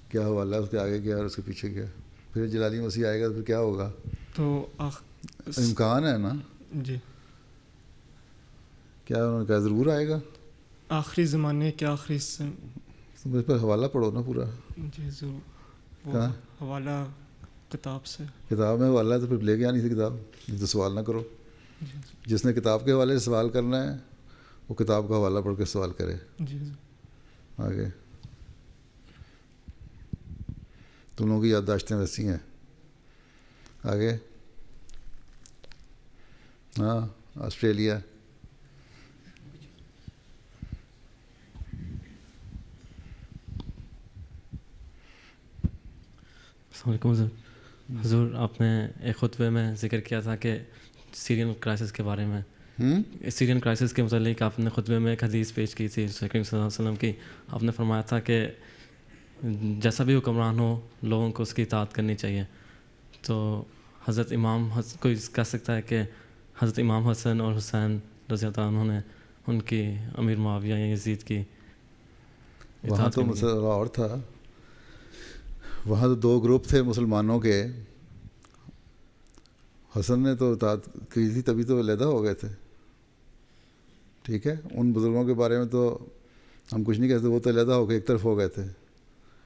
کیا حوالہ ہے، اس کے آگے کیا اور اس کے پیچھے کیا. پھر جلالی مسیح آئے گا تو پھر کیا ہوگا؟ تو امکان ہے نا. جی کیا انہوں نے کہا ضرور آئے گا آخری زمانے کے آخری مجھ پر حوالہ پڑھو نا پورا. جی ضرور. کہاں حوالہ کتاب سے، کتاب میں حوالہ ہے تو پھر لے کے آنی تھی کتاب. یہ تو سوال نہ کرو. جس نے کتاب کے حوالے سے سوال کرنا ہے وہ کتاب کا حوالہ پڑھ کے سوال کرے. جی آگے تم لوگوں کی یادداشتیں ویسی ہیں. آگے ہاں آسٹریلیا. السلام علیکم حضور آپ نے ایک خطبے میں ذکر کیا تھا کہ سیرین کرائسس کے بارے میں، سیرین کرائسس کے متعلق آپ نے خطبے میں ایک حدیث پیش کی تھی رسول کریم صلی اللہ علیہ وسلم کی. آپ نے فرمایا تھا کہ جیسا بھی حکمران ہو لوگوں کو اس کی اطاعت کرنی چاہیے. تو حضرت امام کوئی کہہ سکتا ہے کہ حضرت امام حسن اور حسین رضی اللہ عنہ نے ان کی امیر معاویہ یا یزید کی وہاں تو مسئلہ اور تھا. وہاں تو 2 گروپ تھے مسلمانوں کے. حسن نے تو اطاعت کی تھی تبھی تو علیحدہ ہو گئے تھے. ٹھیک ہے، ان بزرگوں کے بارے میں تو ہم کچھ نہیں کہتے، وہ تو علیحدہ ہو کے ایک طرف ہو گئے تھے.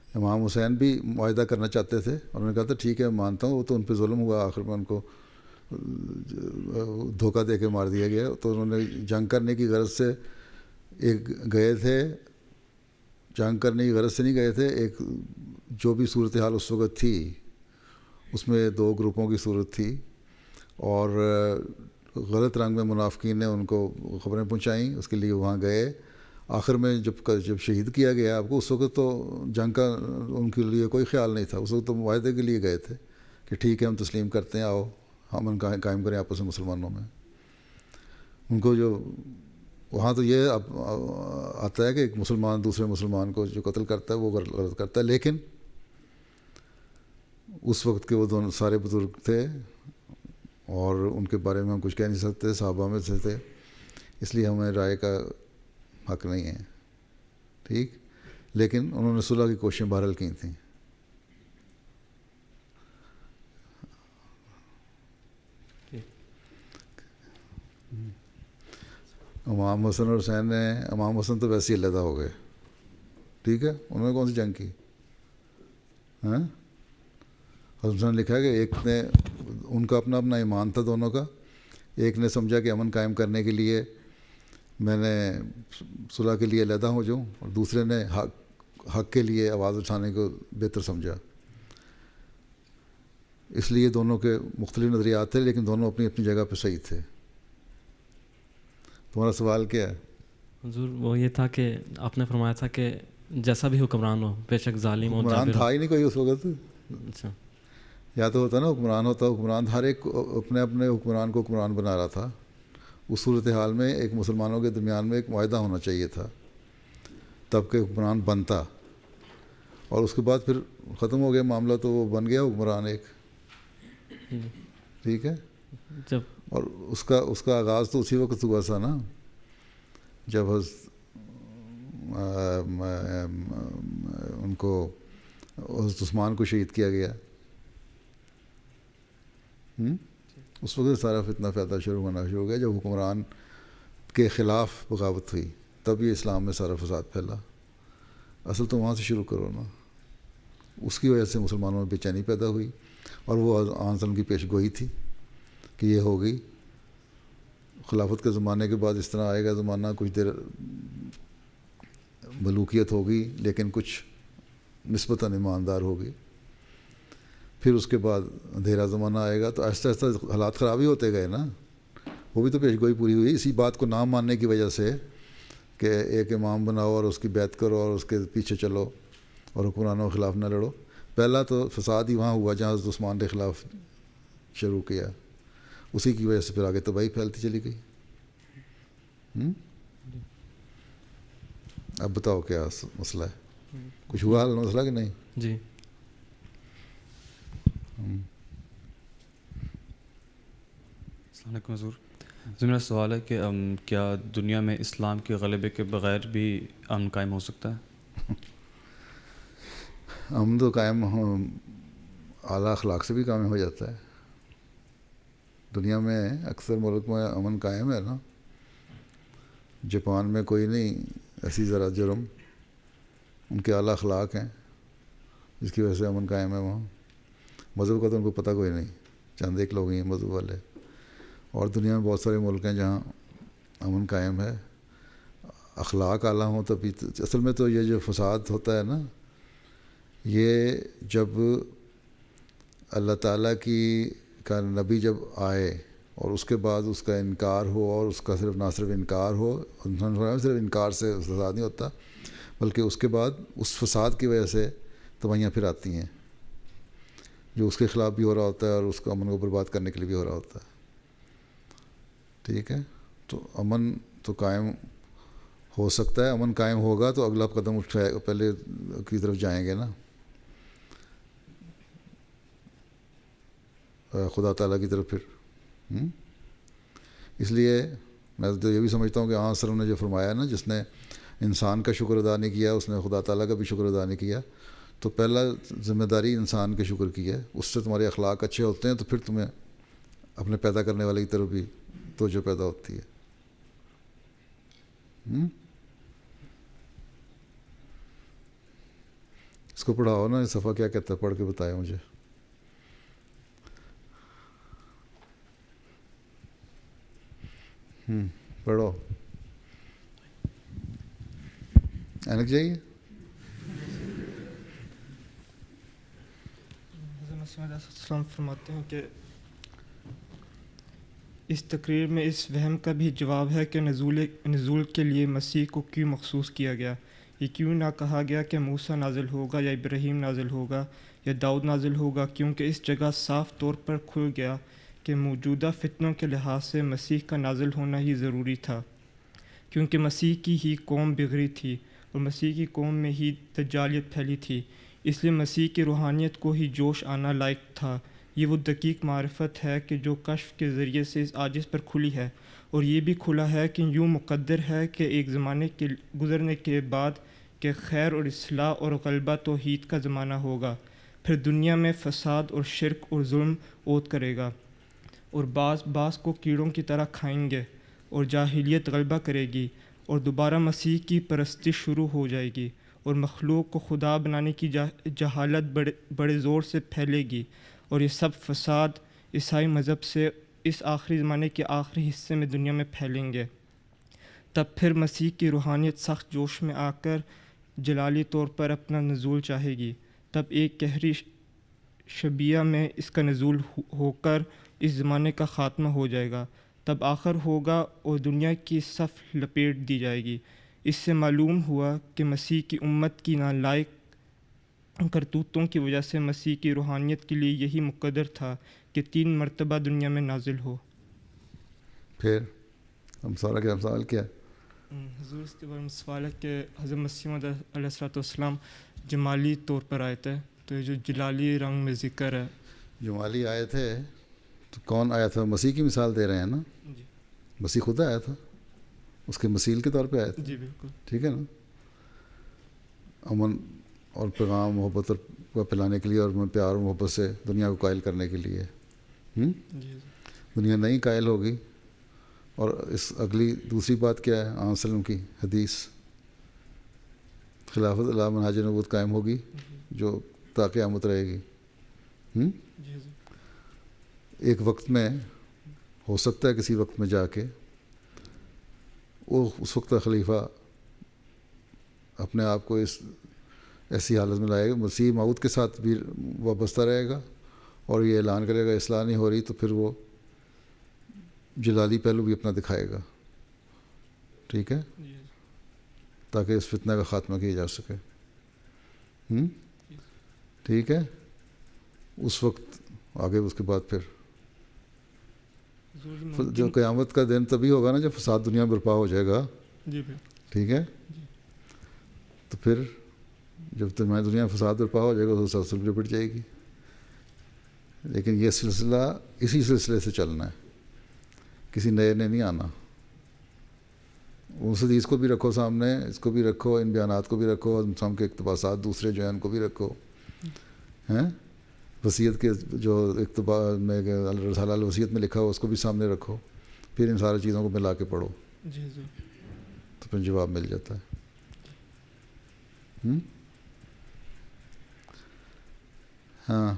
امام حسین بھی معاہدہ کرنا چاہتے تھے اور انہوں نے کہا تھا ٹھیک ہے مانتا ہوں، وہ تو ان پہ ظلم ہوا، آخر میں ان کو دھوکہ دے کے مار دیا گیا. تو انہوں نے جنگ کرنے کی غرض سے ایک گئے تھے، جنگ کرنے کی غرض سے نہیں گئے تھے. ایک جو بھی صورتحال اس وقت تھی اس میں 2 گروپوں کی صورت تھی، اور غلط رنگ میں منافقین نے ان کو خبریں پہنچائیں، اس کے لیے وہاں گئے. آخر میں جب شہید کیا گیا آپ کو، اس وقت تو جنگ کا ان کے لیے کوئی خیال نہیں تھا. اس وقت تو معاہدے کے لیے گئے تھے کہ ٹھیک ہے ہم تسلیم کرتے ہیں، آؤ ہم ان کا قائم کریں آپس میں مسلمانوں میں. ان کو جو وہاں تو یہ آتا ہے کہ ایک مسلمان دوسرے مسلمان کو جو قتل کرتا ہے وہ غلط کرتا ہے. لیکن اس وقت کے وہ دونوں سارے بزرگ تھے اور ان کے بارے میں ہم کچھ کہہ نہیں سکتے، صحابہ میں سے تھے، اس لیے ہمیں رائے کا حق نہیں ہے. ٹھیک، لیکن انہوں نے صلح کی کوششیں بہرحال کی تھیں. امام حسن اور حسین نے، امام حسن تو ویسے ہی علیحدہ ہو گئے. ٹھیک ہے، انہوں نے کون سی جنگ کی؟ ہاں حسن نے لکھا ہے کہ ایک نے، ان کا اپنا اپنا ایمان تھا دونوں کا. ایک نے سمجھا کہ امن قائم کرنے کے لیے میں نے صلح کے لیے علیحدہ ہو جاؤں، اور دوسرے نے حق کے لیے آواز اٹھانے کو بہتر سمجھا. اس لیے دونوں کے مختلف نظریات تھے، لیکن دونوں اپنی اپنی جگہ پہ صحیح تھے. تمہارا سوال کیا ہے؟ حضور وہ یہ تھا کہ آپ نے فرمایا تھا کہ جیسا بھی حکمران ہو، بے شک ظالم ہو، حکمران تھا ہی نہیں کوئی اس وقت. اچھا، یا تو ہوتا نا حکمران ہوتا، حکمران ہر ایک اپنے اپنے حکمران کو حکمران بنا رہا تھا. اس صورتحال میں ایک مسلمانوں کے درمیان میں ایک معاہدہ ہونا چاہیے تھا تب کہ حکمران بنتا، اور اس کے بعد پھر ختم ہو گیا معاملہ تو وہ بن گیا حکمران ایک. ٹھیک ہے. جب اور اس کا آغاز تو اسی وقت ہوا تھا نا جب ان کو حضرت عثمان کو شہید کیا گیا. اس وقت سارا فتنہ پیدا ہونا شروع ہو گیا جب حکمران کے خلاف بغاوت ہوئی، تب یہ اسلام میں سارا فساد پھیلا. اصل تو وہاں سے شروع کرو نا. اس کی وجہ سے مسلمانوں میں بے چینی پیدا ہوئی، اور وہ آن صلی اللہ علیہ وسلم کی پیش گوئی تھی کہ یہ ہوگی. خلافت کے زمانے کے بعد اس طرح آئے گا زمانہ، کچھ دیر ملوکیت ہوگی لیکن کچھ نسبتاً ایماندار ہوگی. پھر اس کے بعد اندھیرا زمانہ آئے گا، تو آہستہ آہستہ حالات خراب ہی ہوتے گئے نا. وہ بھی تو پیش گوئی پوری ہوئی اسی بات کو نہ ماننے کی وجہ سے کہ ایک امام بناؤ اور اس کی بیعت کرو اور اس کے پیچھے چلو اور حکمرانوں کے خلاف نہ لڑو. پہلا تو فساد ہی وہاں ہوا جہاں حضرت عثمان کے خلاف شروع کیا، اسی کی وجہ سے پھر آگے تباہی پھیلتی چلی گئی. اب بتاؤ کیا مسئلہ ہے؟ کچھ ہوا حل مسئلہ کہ نہیں؟ جی. السلام علیکم حضور. میرا سوال ہے کہ کیا دنیا میں اسلام کے غلبے کے بغیر بھی امن قائم ہو سکتا ہے؟ امن تو قائم اعلیٰ اخلاق سے بھی قائم ہو جاتا ہے. دنیا میں اکثر ملک میں امن قائم ہے نا. جاپان میں کوئی نہیں ایسی ذرا جرم، ان کے اعلیٰ اخلاق ہیں جس کی وجہ سے امن قائم ہے وہاں. مذہب کا تو ان کو پتہ کوئی نہیں، چند ایک لوگ ہی ہیں مذہب والے. اور دنیا میں بہت سارے ملک ہیں جہاں امن قائم ہے، اخلاق اعلیٰ ہوں تبھی. اصل میں تو یہ جو فساد ہوتا ہے نا، یہ جب اللہ تعالیٰ کا نبی جب آئے اور اس کے بعد اس کا انکار ہو، اور اس کا نہ صرف انکار ہو، صرف انکار سے فساد نہیں ہوتا بلکہ اس کے بعد اس فساد کی وجہ سے تباہیاں پھر آتی ہیں جو اس کے خلاف بھی ہو رہا ہوتا ہے اور اس کو امن کو برباد کرنے کے لیے بھی ہو رہا ہوتا ہے. ٹھیک ہے. تو امن تو قائم ہو سکتا ہے. امن قائم ہوگا تو اگلا قدم اٹھائے پہلے کی طرف جائیں گے نا، خدا تعالیٰ کی طرف. پھر اس لیے میں تو یہ بھی سمجھتا ہوں کہ آن صلی اللہ نے جو فرمایا نا، جس نے انسان کا شکر ادا نہیں کیا اس نے خدا تعالیٰ کا بھی شکر ادا نہیں کیا. تو پہلا ذمہ داری انسان کے شکر کی ہے. اس سے تمہارے اخلاق اچھے ہوتے ہیں تو پھر تمہیں اپنے پیدا کرنے والے کی طرف بھی توجہ پیدا ہوتی ہے. اس کو پڑھاؤ نا، صفحہ کیا کہتا ہے، پڑھ کے بتایا مجھے. پڑھو. اینک چاہیے؟ السلام فرماتے ہیں کہ اس تقریر میں اس وہم کا بھی جواب ہے کہ نزول کے لیے مسیح کو کیوں مخصوص کیا گیا. یہ کیوں نہ کہا گیا کہ موسیٰ نازل ہوگا یا ابراہیم نازل ہوگا یا داؤد نازل ہوگا، کیونکہ اس جگہ صاف طور پر کھل گیا کہ موجودہ فتنوں کے لحاظ سے مسیح کا نازل ہونا ہی ضروری تھا، کیونکہ مسیح کی ہی قوم بگڑی تھی اور مسیح کی قوم میں ہی دجالیت پھیلی تھی. اس لیے مسیح کی روحانیت کو ہی جوش آنا لائق تھا. یہ وہ دقیق معرفت ہے کہ جو کشف کے ذریعے سے اس عاجز پر کھلی ہے، اور یہ بھی کھلا ہے کہ یوں مقدر ہے کہ ایک زمانے کے گزرنے کے بعد کہ خیر اور اصلاح اور غلبہ توحید کا زمانہ ہوگا. پھر دنیا میں فساد اور شرک اور ظلم عود کرے گا، اور بعض کو کیڑوں کی طرح کھائیں گے، اور جاہلیت غلبہ کرے گی، اور دوبارہ مسیح کی پرستی شروع ہو جائے گی، اور مخلوق کو خدا بنانے کی جہالت بڑے زور سے پھیلے گی. اور یہ سب فساد عیسائی مذہب سے اس آخری زمانے کے آخری حصے میں دنیا میں پھیلیں گے. تب پھر مسیح کی روحانیت سخت جوش میں آ کر جلالی طور پر اپنا نزول چاہے گی. تب ایک قہری شبیہ میں اس کا نزول ہو کر اس زمانے کا خاتمہ ہو جائے گا، تب آخر ہوگا اور دنیا کی صف لپیٹ دی جائے گی۔ اس سے معلوم ہوا کہ مسیح کی امت کی نالائق کرتوتوں کی وجہ سے مسیح کی روحانیت کے لیے یہی مقدر تھا کہ 3 مرتبہ دنیا میں نازل ہو۔ پھر امثال کے امثال کیا؟ حضور اس کے بارے میں سوال ہے کہ حضرت مسیح موعود علیہ السلام جمالی طور پر آئے تھے، تو یہ جو جلالی رنگ میں ذکر ہے، جمالی آئے تھے تو کون آیا تھا؟ مسیح کی مثال دے رہے ہیں نا؟ جی مسیح خود آیا تھا، اس کے مثیل کے طور پہ آئے تھے۔ جی بالکل ٹھیک ہے نا؟ امن اور پیغام محبت کو پھیلانے کے لیے اور پیار اور محبت سے دنیا کو قائل کرنے کے لیے۔ جی دنیا نہیں قائل ہوگی۔ اور اس اگلی دوسری بات کیا ہے؟ آن وسلم کی حدیث، خلافت اللہ منہاج نبوت قائم ہوگی جو تا قیامت رہے گی۔ ایک وقت میں ہو سکتا ہے کسی وقت میں جا کے وہ اس وقت کا خلیفہ اپنے آپ کو اس ایسی حالت میں لائے گا، مسیح موعود کے ساتھ بھی وابستہ رہے گا اور یہ اعلان کرے گا اصلاح نہیں ہو رہی، تو پھر وہ جلالی پہلو بھی اپنا دکھائے گا۔ ٹھیک ہے؟ تاکہ اس فتنہ کا خاتمہ کیا جا سکے۔ ٹھیک ہے؟ اس وقت آگے اس کے بعد پھر جو قیامت کا دن تبھی ہوگا نا جب فساد دنیا میں برپا ہو جائے گا۔ ٹھیک ہے؟ تو پھر جب تمہاری دنیا میں فساد برپا ہو جائے گا تو تسلسل لپٹ جائے گی۔ لیکن یہ سلسلہ اسی سلسلے سے چلنا ہے، کسی نئے نے نہیں آنا۔ اس حدیث کو بھی رکھو سامنے، اس کو بھی رکھو، ان بیانات کو بھی رکھو، ہم کے اقتباسات دوسرے جو ہیں ان کو بھی رکھو، ہیں وصیت کے جو اقتباس میں رسالہ الوصیت میں لکھا ہو اس کو بھی سامنے رکھو، پھر ان ساری چیزوں کو ملا کے پڑھو تو پھر جواب مل جاتا ہے۔ ہاں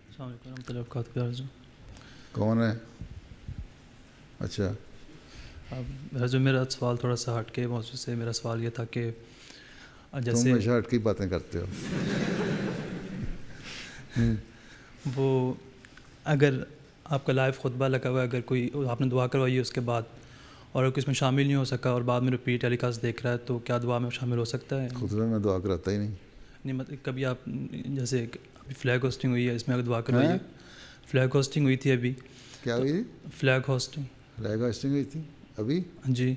السلام علیکم ورحمۃ اللہ وبرکاتہ۔ کون ہے؟ اچھا جو میرا سوال تھوڑا سا ہٹ کے موضوع سے، میرا سوال یہ تھا کہ جیسے تم ہمیشہ ہٹ کی باتیں کرتے ہو۔ وہ اگر آپ کا لائیو خطبہ لگا ہوا ہے، اگر کوئی آپ نے دعا کروائی ہے اس کے بعد اور اگر کوئی اس میں شامل نہیں ہو سکا اور بعد میں ریپیٹ ٹیلی کاسٹ دیکھ رہا ہے تو کیا دعا میں شامل ہو سکتا ہے؟ خطبے میں دعا کراتا ہی نہیں۔ نہیں مطلب کبھی آپ جیسے ابھی فلیگ ہوسٹنگ ہوئی ہے، اس میں اگر دعا کروائی ہے، فلیگ ہوسٹنگ ہوئی تھی ابھی، کیا ہوئی تھی؟ فلیگ ہوسٹنگ ہوئی تھی ابھی؟ جی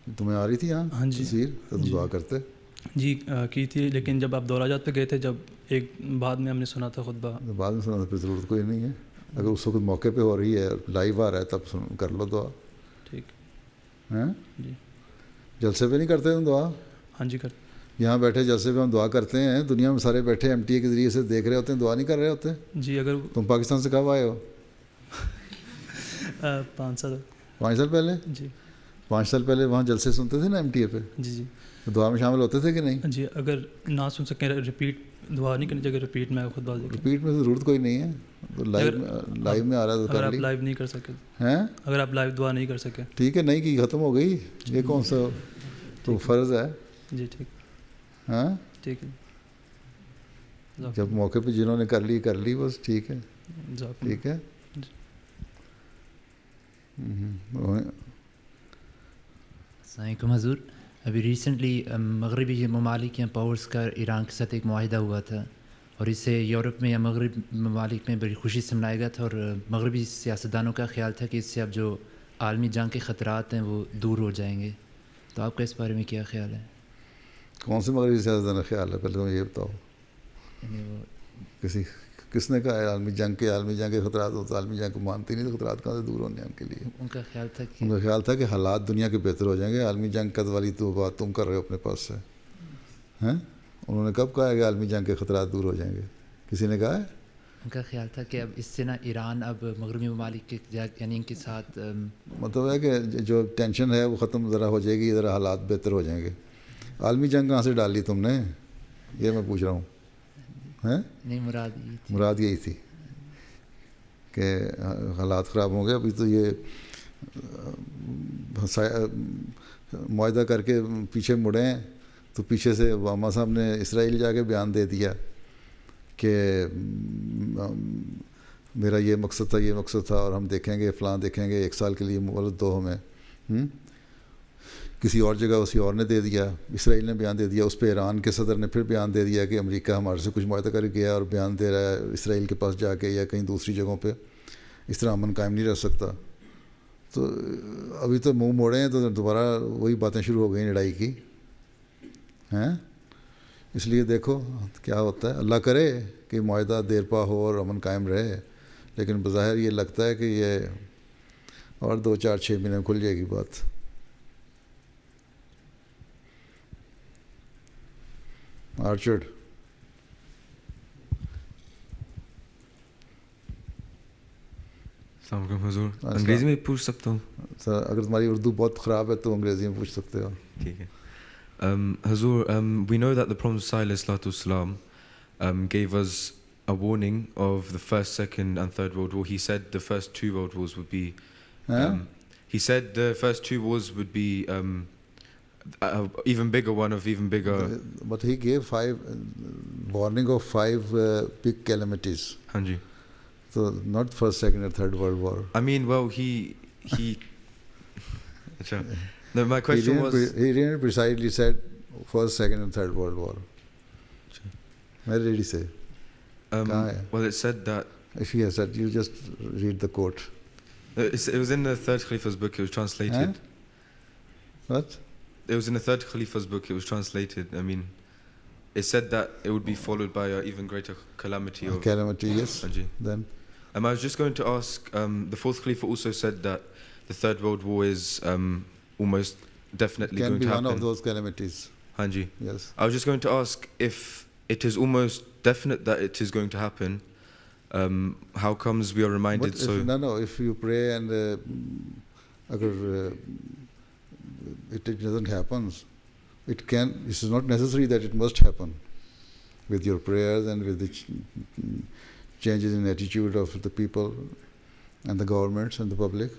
تمہیں آ رہی تھی؟ ہاں جی تصویر تو تم دعا کرتے؟ جی کی تھی، لیکن جب آپ دورہ جات پہ گئے تھے، جب ایک بعد میں ہم نے سنا تھا خطبہ، بعد میں سنا تھا، پھر ضرورت کوئی نہیں ہے۔ اگر اس وقت موقع پہ ہو رہی ہے، لائیو آ رہا ہے، تب کر لو دعا۔ ٹھیک ہیں؟ جی جلسے پہ نہیں کرتے تم دعا؟ ہاں جی کرتے۔ یہاں بیٹھے جلسے پہ ہم دعا کرتے ہیں، دنیا میں سارے بیٹھے ایم ٹی اے کے ذریعے سے دیکھ رہے ہوتے ہیں، دعا نہیں کر رہے ہوتے؟ جی اگر تم پاکستان سے کب آئے ہو؟ 5 سال 5 سال پہلے؟ جی 5 سال پہلے وہاں جلسے سنتے تھے نا ایم ٹی اے پہ؟ جی جی دعا میں شامل ہوتے تھے کہ نہیں؟ جی اگر نہ سن سکیں ریپیٹ دعا نہیں کرنی چاہیے، ریپیٹ میں خطبہ دیکھیں۔ ریپیٹ میں ضرورت کوئی نہیں ہے، لائیو میں آ رہا ہے تو اگر کر آپ لی۔ لائیو نہیں کر سکے ہیں؟ اگر آپ لائیو دعا نہیں کر سکے ٹھیک ہے، نہیں کی ختم ہو گئی، یہ کون سا تو فرض ہے؟ جی ٹھیک۔ ہاں ٹھیک ہے، جب موقع پہ جنہوں نے کر لی بس ٹھیک ہے، ٹھیک ہے۔ السلام علیکم حضور۔ ابھی ریسنٹلی مغربی ممالک یا پاورز کا ایران کے ساتھ ایک معاہدہ ہوا تھا اور اسے یورپ میں یا مغرب ممالک میں بڑی خوشی سے منایا گیا تھا، اور مغربی سیاستدانوں کا خیال تھا کہ اس سے اب جو عالمی جنگ کے خطرات ہیں وہ دور ہو جائیں گے، تو آپ کا اس بارے میں کیا خیال ہے؟ کون سے مغربی سیاستدان کا خیال ہے؟ پہلے تو یہ بتاؤ، یعنی وہ کس نے کہا ہے عالمی جنگ کے خطرات ہو؟ تو عالمی جنگ کو مانتے نہیں، تو خطرات کہاں سے دور ہونے ہیں ان کے لیے؟ ان کا خیال تھا کہ حالات دنیا کے بہتر ہو جائیں گے، عالمی جنگ قد والی تو بات تم کر رہے ہو اپنے پاس سے، ہیں؟ انہوں نے کب کہا ہے کہ عالمی جنگ کے خطرات دور ہو جائیں گے؟ کسی نے کہا ہے؟ ان کا خیال تھا کہ اب اس سے نا ایران اب مغربی ممالک کے یعنی ان کے ساتھ مطلب ہے کہ جو ٹینشن ہے وہ ختم ذرا ہو جائے گی، ذرا حالات بہتر ہو جائیں گے۔ عالمی جنگ کہاں سے ڈال لی تم نے؟ یہ میں پوچھ رہا ہوں۔ نہیں، مراد یہی تھی کہ حالات خراب ہوں گے۔ ابھی تو یہ معاہدہ کر کے پیچھے مڑیں تو پیچھے سے اوباما صاحب نے اسرائیل جا کے بیان دے دیا کہ میرا یہ مقصد تھا، یہ مقصد تھا، اور ہم دیکھیں گے فلاں دیکھیں گے، 1 سال کے لیے مہلت دو ہمیں. کسی اور جگہ اسی اور نے دے دیا، اسرائیل نے بیان دے دیا، اس پہ ایران کے صدر نے پھر بیان دے دیا کہ امریکہ ہمارے سے کچھ معاہدہ کر گیا اور بیان دے رہا ہے اسرائیل کے پاس جا کے یا کہیں دوسری جگہوں پہ. اس طرح امن قائم نہیں رہ سکتا. تو ابھی تو منہ موڑے ہیں تو دوبارہ وہی باتیں شروع ہو گئی لڑائی کی ہیں. اس لیے دیکھو کیا ہوتا ہے. اللہ کرے کہ معاہدہ دیر پا ہو اور امن قائم رہے، لیکن بظاہر یہ لگتا ہے کہ یہ اور 2-4-6 مہینے میں کھل جائے گی بات. آرچرڈ. السلام علیکم حضور. انگریزی میں پوچھ سکتا ہوں؟ اگر تمہاری اردو بہت خراب ہے تو انگریزی میں پوچھ سکتے ہو. ٹھیک ہے. Hazur, we know that the Prophet ﷺ gave us a warning of the First, Second and Third World War. He said the first 2 world wars would be he said the first 2 wars would be even bigger, one of even bigger. But he gave warning of 5 big calamities. Hanji. So not First, Second or Third World War. I mean, well, he No, my question he didn't precisely said First, Second and Third World War. Where did he say? Well, it said that. If he has said, you just read the quote. It was in the Third Khalifa's book. It was translated. What? It was in the Third Khalifa's book. It was translated. I mean, it said that it would be followed by an even greater calamity. Calamity, yes. Then. I was just going to ask. The Fourth Khalifa also said that the Third World War is almost definitely going to happen. Can be one of those calamities. Hanji. Yes. I was just going to ask, if it is almost definite that it is going to happen, how comes we are reminded if you pray and it doesn't happen, it's not necessary that it must happen with your prayers and with the changes in attitude of the people and the governments and the public.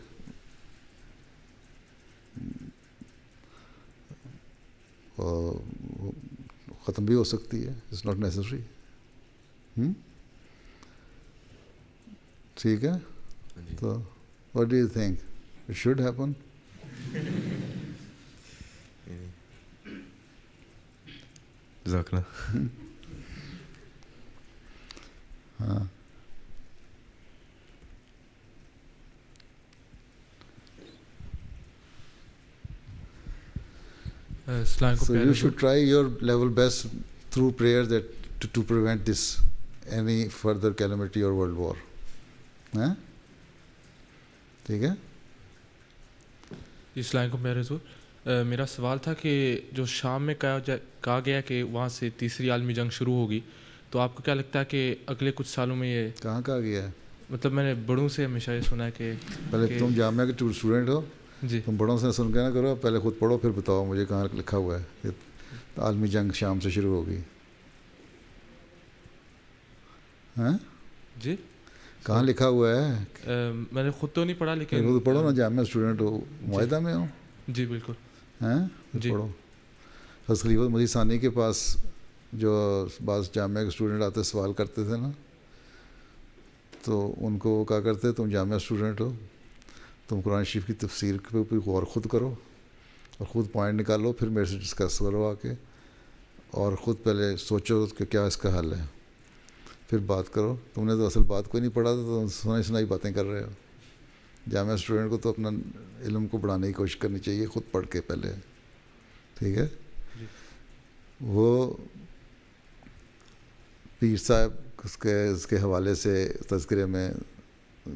ختم بھی ہو سکتی ہے. It's not necessary. ٹھیک ہے. تو what do you think? It should happen? جزاک اللہ. ہاں. So you should try your level best through prayers that to prevent this any further calamity or world war. ہاں ٹھیک ہے. السلام علیکم پیارے حضور. میرا سوال تھا کہ جو شام میں کہا گیا کہ وہاں سے تیسری عالمی جنگ شروع ہوگی، تو آپ کو کیا لگتا ہے کہ اگلے کچھ سالوں میں یہ کہاں کہا گیا ہے؟ مطلب میں نے بڑوں سے ہمیشہ یہ سنا ہے کہ پہلے تم جامعہ کے اسٹوڈنٹ ہو جی، تم بڑوں سے سن کے نہ کرو، پہلے خود پڑھو پھر بتاؤ مجھے کہاں لکھا ہوا ہے کہ عالمی جنگ شام سے شروع ہوگی. ہاں جی کہاں لکھا ہوا ہے؟ میں نے خود تو نہیں پڑھا لیکن خود پڑھو نا، جامعہ اسٹوڈنٹ ہو، معاہدہ میں ہو. جی بالکل. ہیں جی پڑھو. حضرت خلیفہ مسیح ثانی کے پاس جو بعض جامعہ کے اسٹوڈنٹ آتے سوال کرتے تھے نا، تو ان کو وہ کہا کرتے تم جامعہ اسٹوڈنٹ ہو، تم قرآن شریف کی تفسیر پہ غور خود کرو اور خود پوائنٹ نکالو، پھر میرے سے ڈسکس کرو آ کے، اور خود پہلے سوچو کہ کیا اس کا حل ہے، پھر بات کرو. تم نے تو اصل بات کوئی نہیں پڑھا تھا، تو سنائی سنائی باتیں کر رہے ہو. جامعہ اسٹوڈنٹ کو تو اپنا علم کو بڑھانے کی کوشش کرنی چاہیے خود پڑھ کے پہلے. ٹھیک ہے. وہ پیر صاحب اس کے حوالے سے تذکرے میں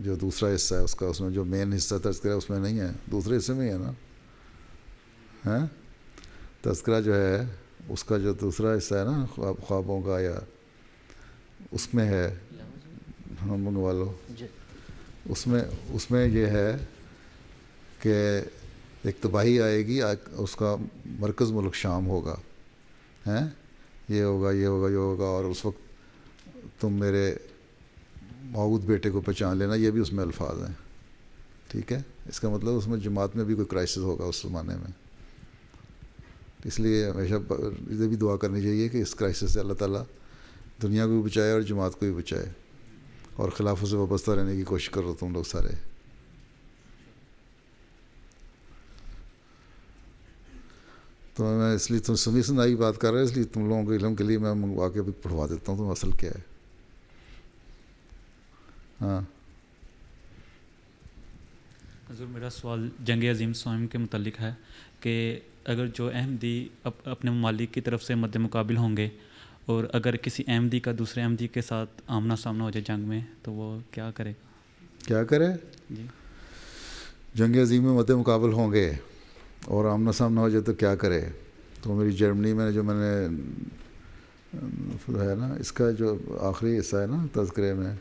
جو دوسرا حصہ ہے اس میں جو مین حصہ تذکرہ اس میں نہیں ہے، دوسرے حصے میں ہی ہے نا. ہاں تذکرہ جو ہے اس کا جو دوسرا حصہ ہے نا خوابوں کا، یا اس میں ہے، ہم منگوا لو. اس میں یہ ہے کہ ایک تباہی آئے گی، اس کا مرکز ملک شام ہوگا، ہیں یہ ہوگا یہ ہوگا یہ ہوگا، اور اس وقت تم میرے موعود بیٹے کو پہچان لینا. یہ بھی اس میں الفاظ ہیں. ٹھیک ہے. اس کا مطلب اس میں جماعت میں بھی کوئی کرائسس ہوگا اس زمانے میں. اس لیے ہمیشہ یہ بھی دعا کرنی چاہیے کہ اس کرائسس سے اللہ تعالیٰ دنیا کو بھی بچائے اور جماعت کو بھی بچائے، اور خلافوں سے وابستہ رہنے کی کوشش کرو تم لوگ سارے۔ تو میں اس لیے تم سنائی بات کر رہا ہے، اس لیے تم لوگوں کے علم کے لیے میں منگوا کے بھی پڑھوا دیتا ہوں تم اصل کیا ہے۔ ہاں حضور، میرا سوال جنگ عظیم سوئم کے متعلق ہے کہ اگر جو احمدی اپنے ممالک کی طرف سے مد مقابل ہوں گے اور اگر کسی احمدی کا دوسرے احمدی کے ساتھ آمنا سامنا ہو جائے جنگ میں، تو وہ کیا کرے؟ کیا کرے؟ جی، جنگ عظیم میں مد مقابل ہوں گے اور آمنا سامنا ہو جائے تو کیا کرے؟ تو میری جرمنی میں جو میں نے ہے نا، اس کا جو آخری حصہ ہے نا تذکرے میں،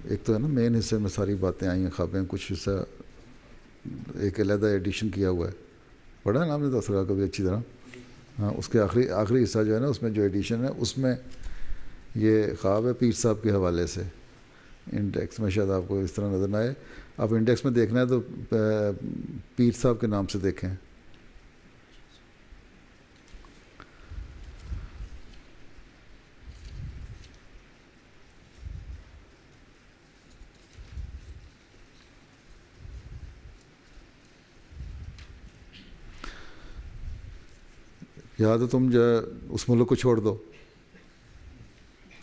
ایک تو ہے نا مین حصے میں ساری باتیں آئی ہیں، خوابیں، کچھ حصہ ایک علیحدہ ایڈیشن کیا ہوا ہے، پڑھا ہے نا آپ نے تذکرہ کبھی اچھی طرح؟ ہاں، اس کے آخری حصہ جو ہے نا، اس میں جو ایڈیشن ہے اس میں یہ خواب ہے پیر صاحب کے حوالے سے۔ انڈیکس میں شاید آپ کو اس طرح نظر نہ آئے، آپ انڈیکس میں دیکھنا ہے تو پیر صاحب کے نام سے دیکھیں۔ یا تو تم جو اس ملک کو چھوڑ دو،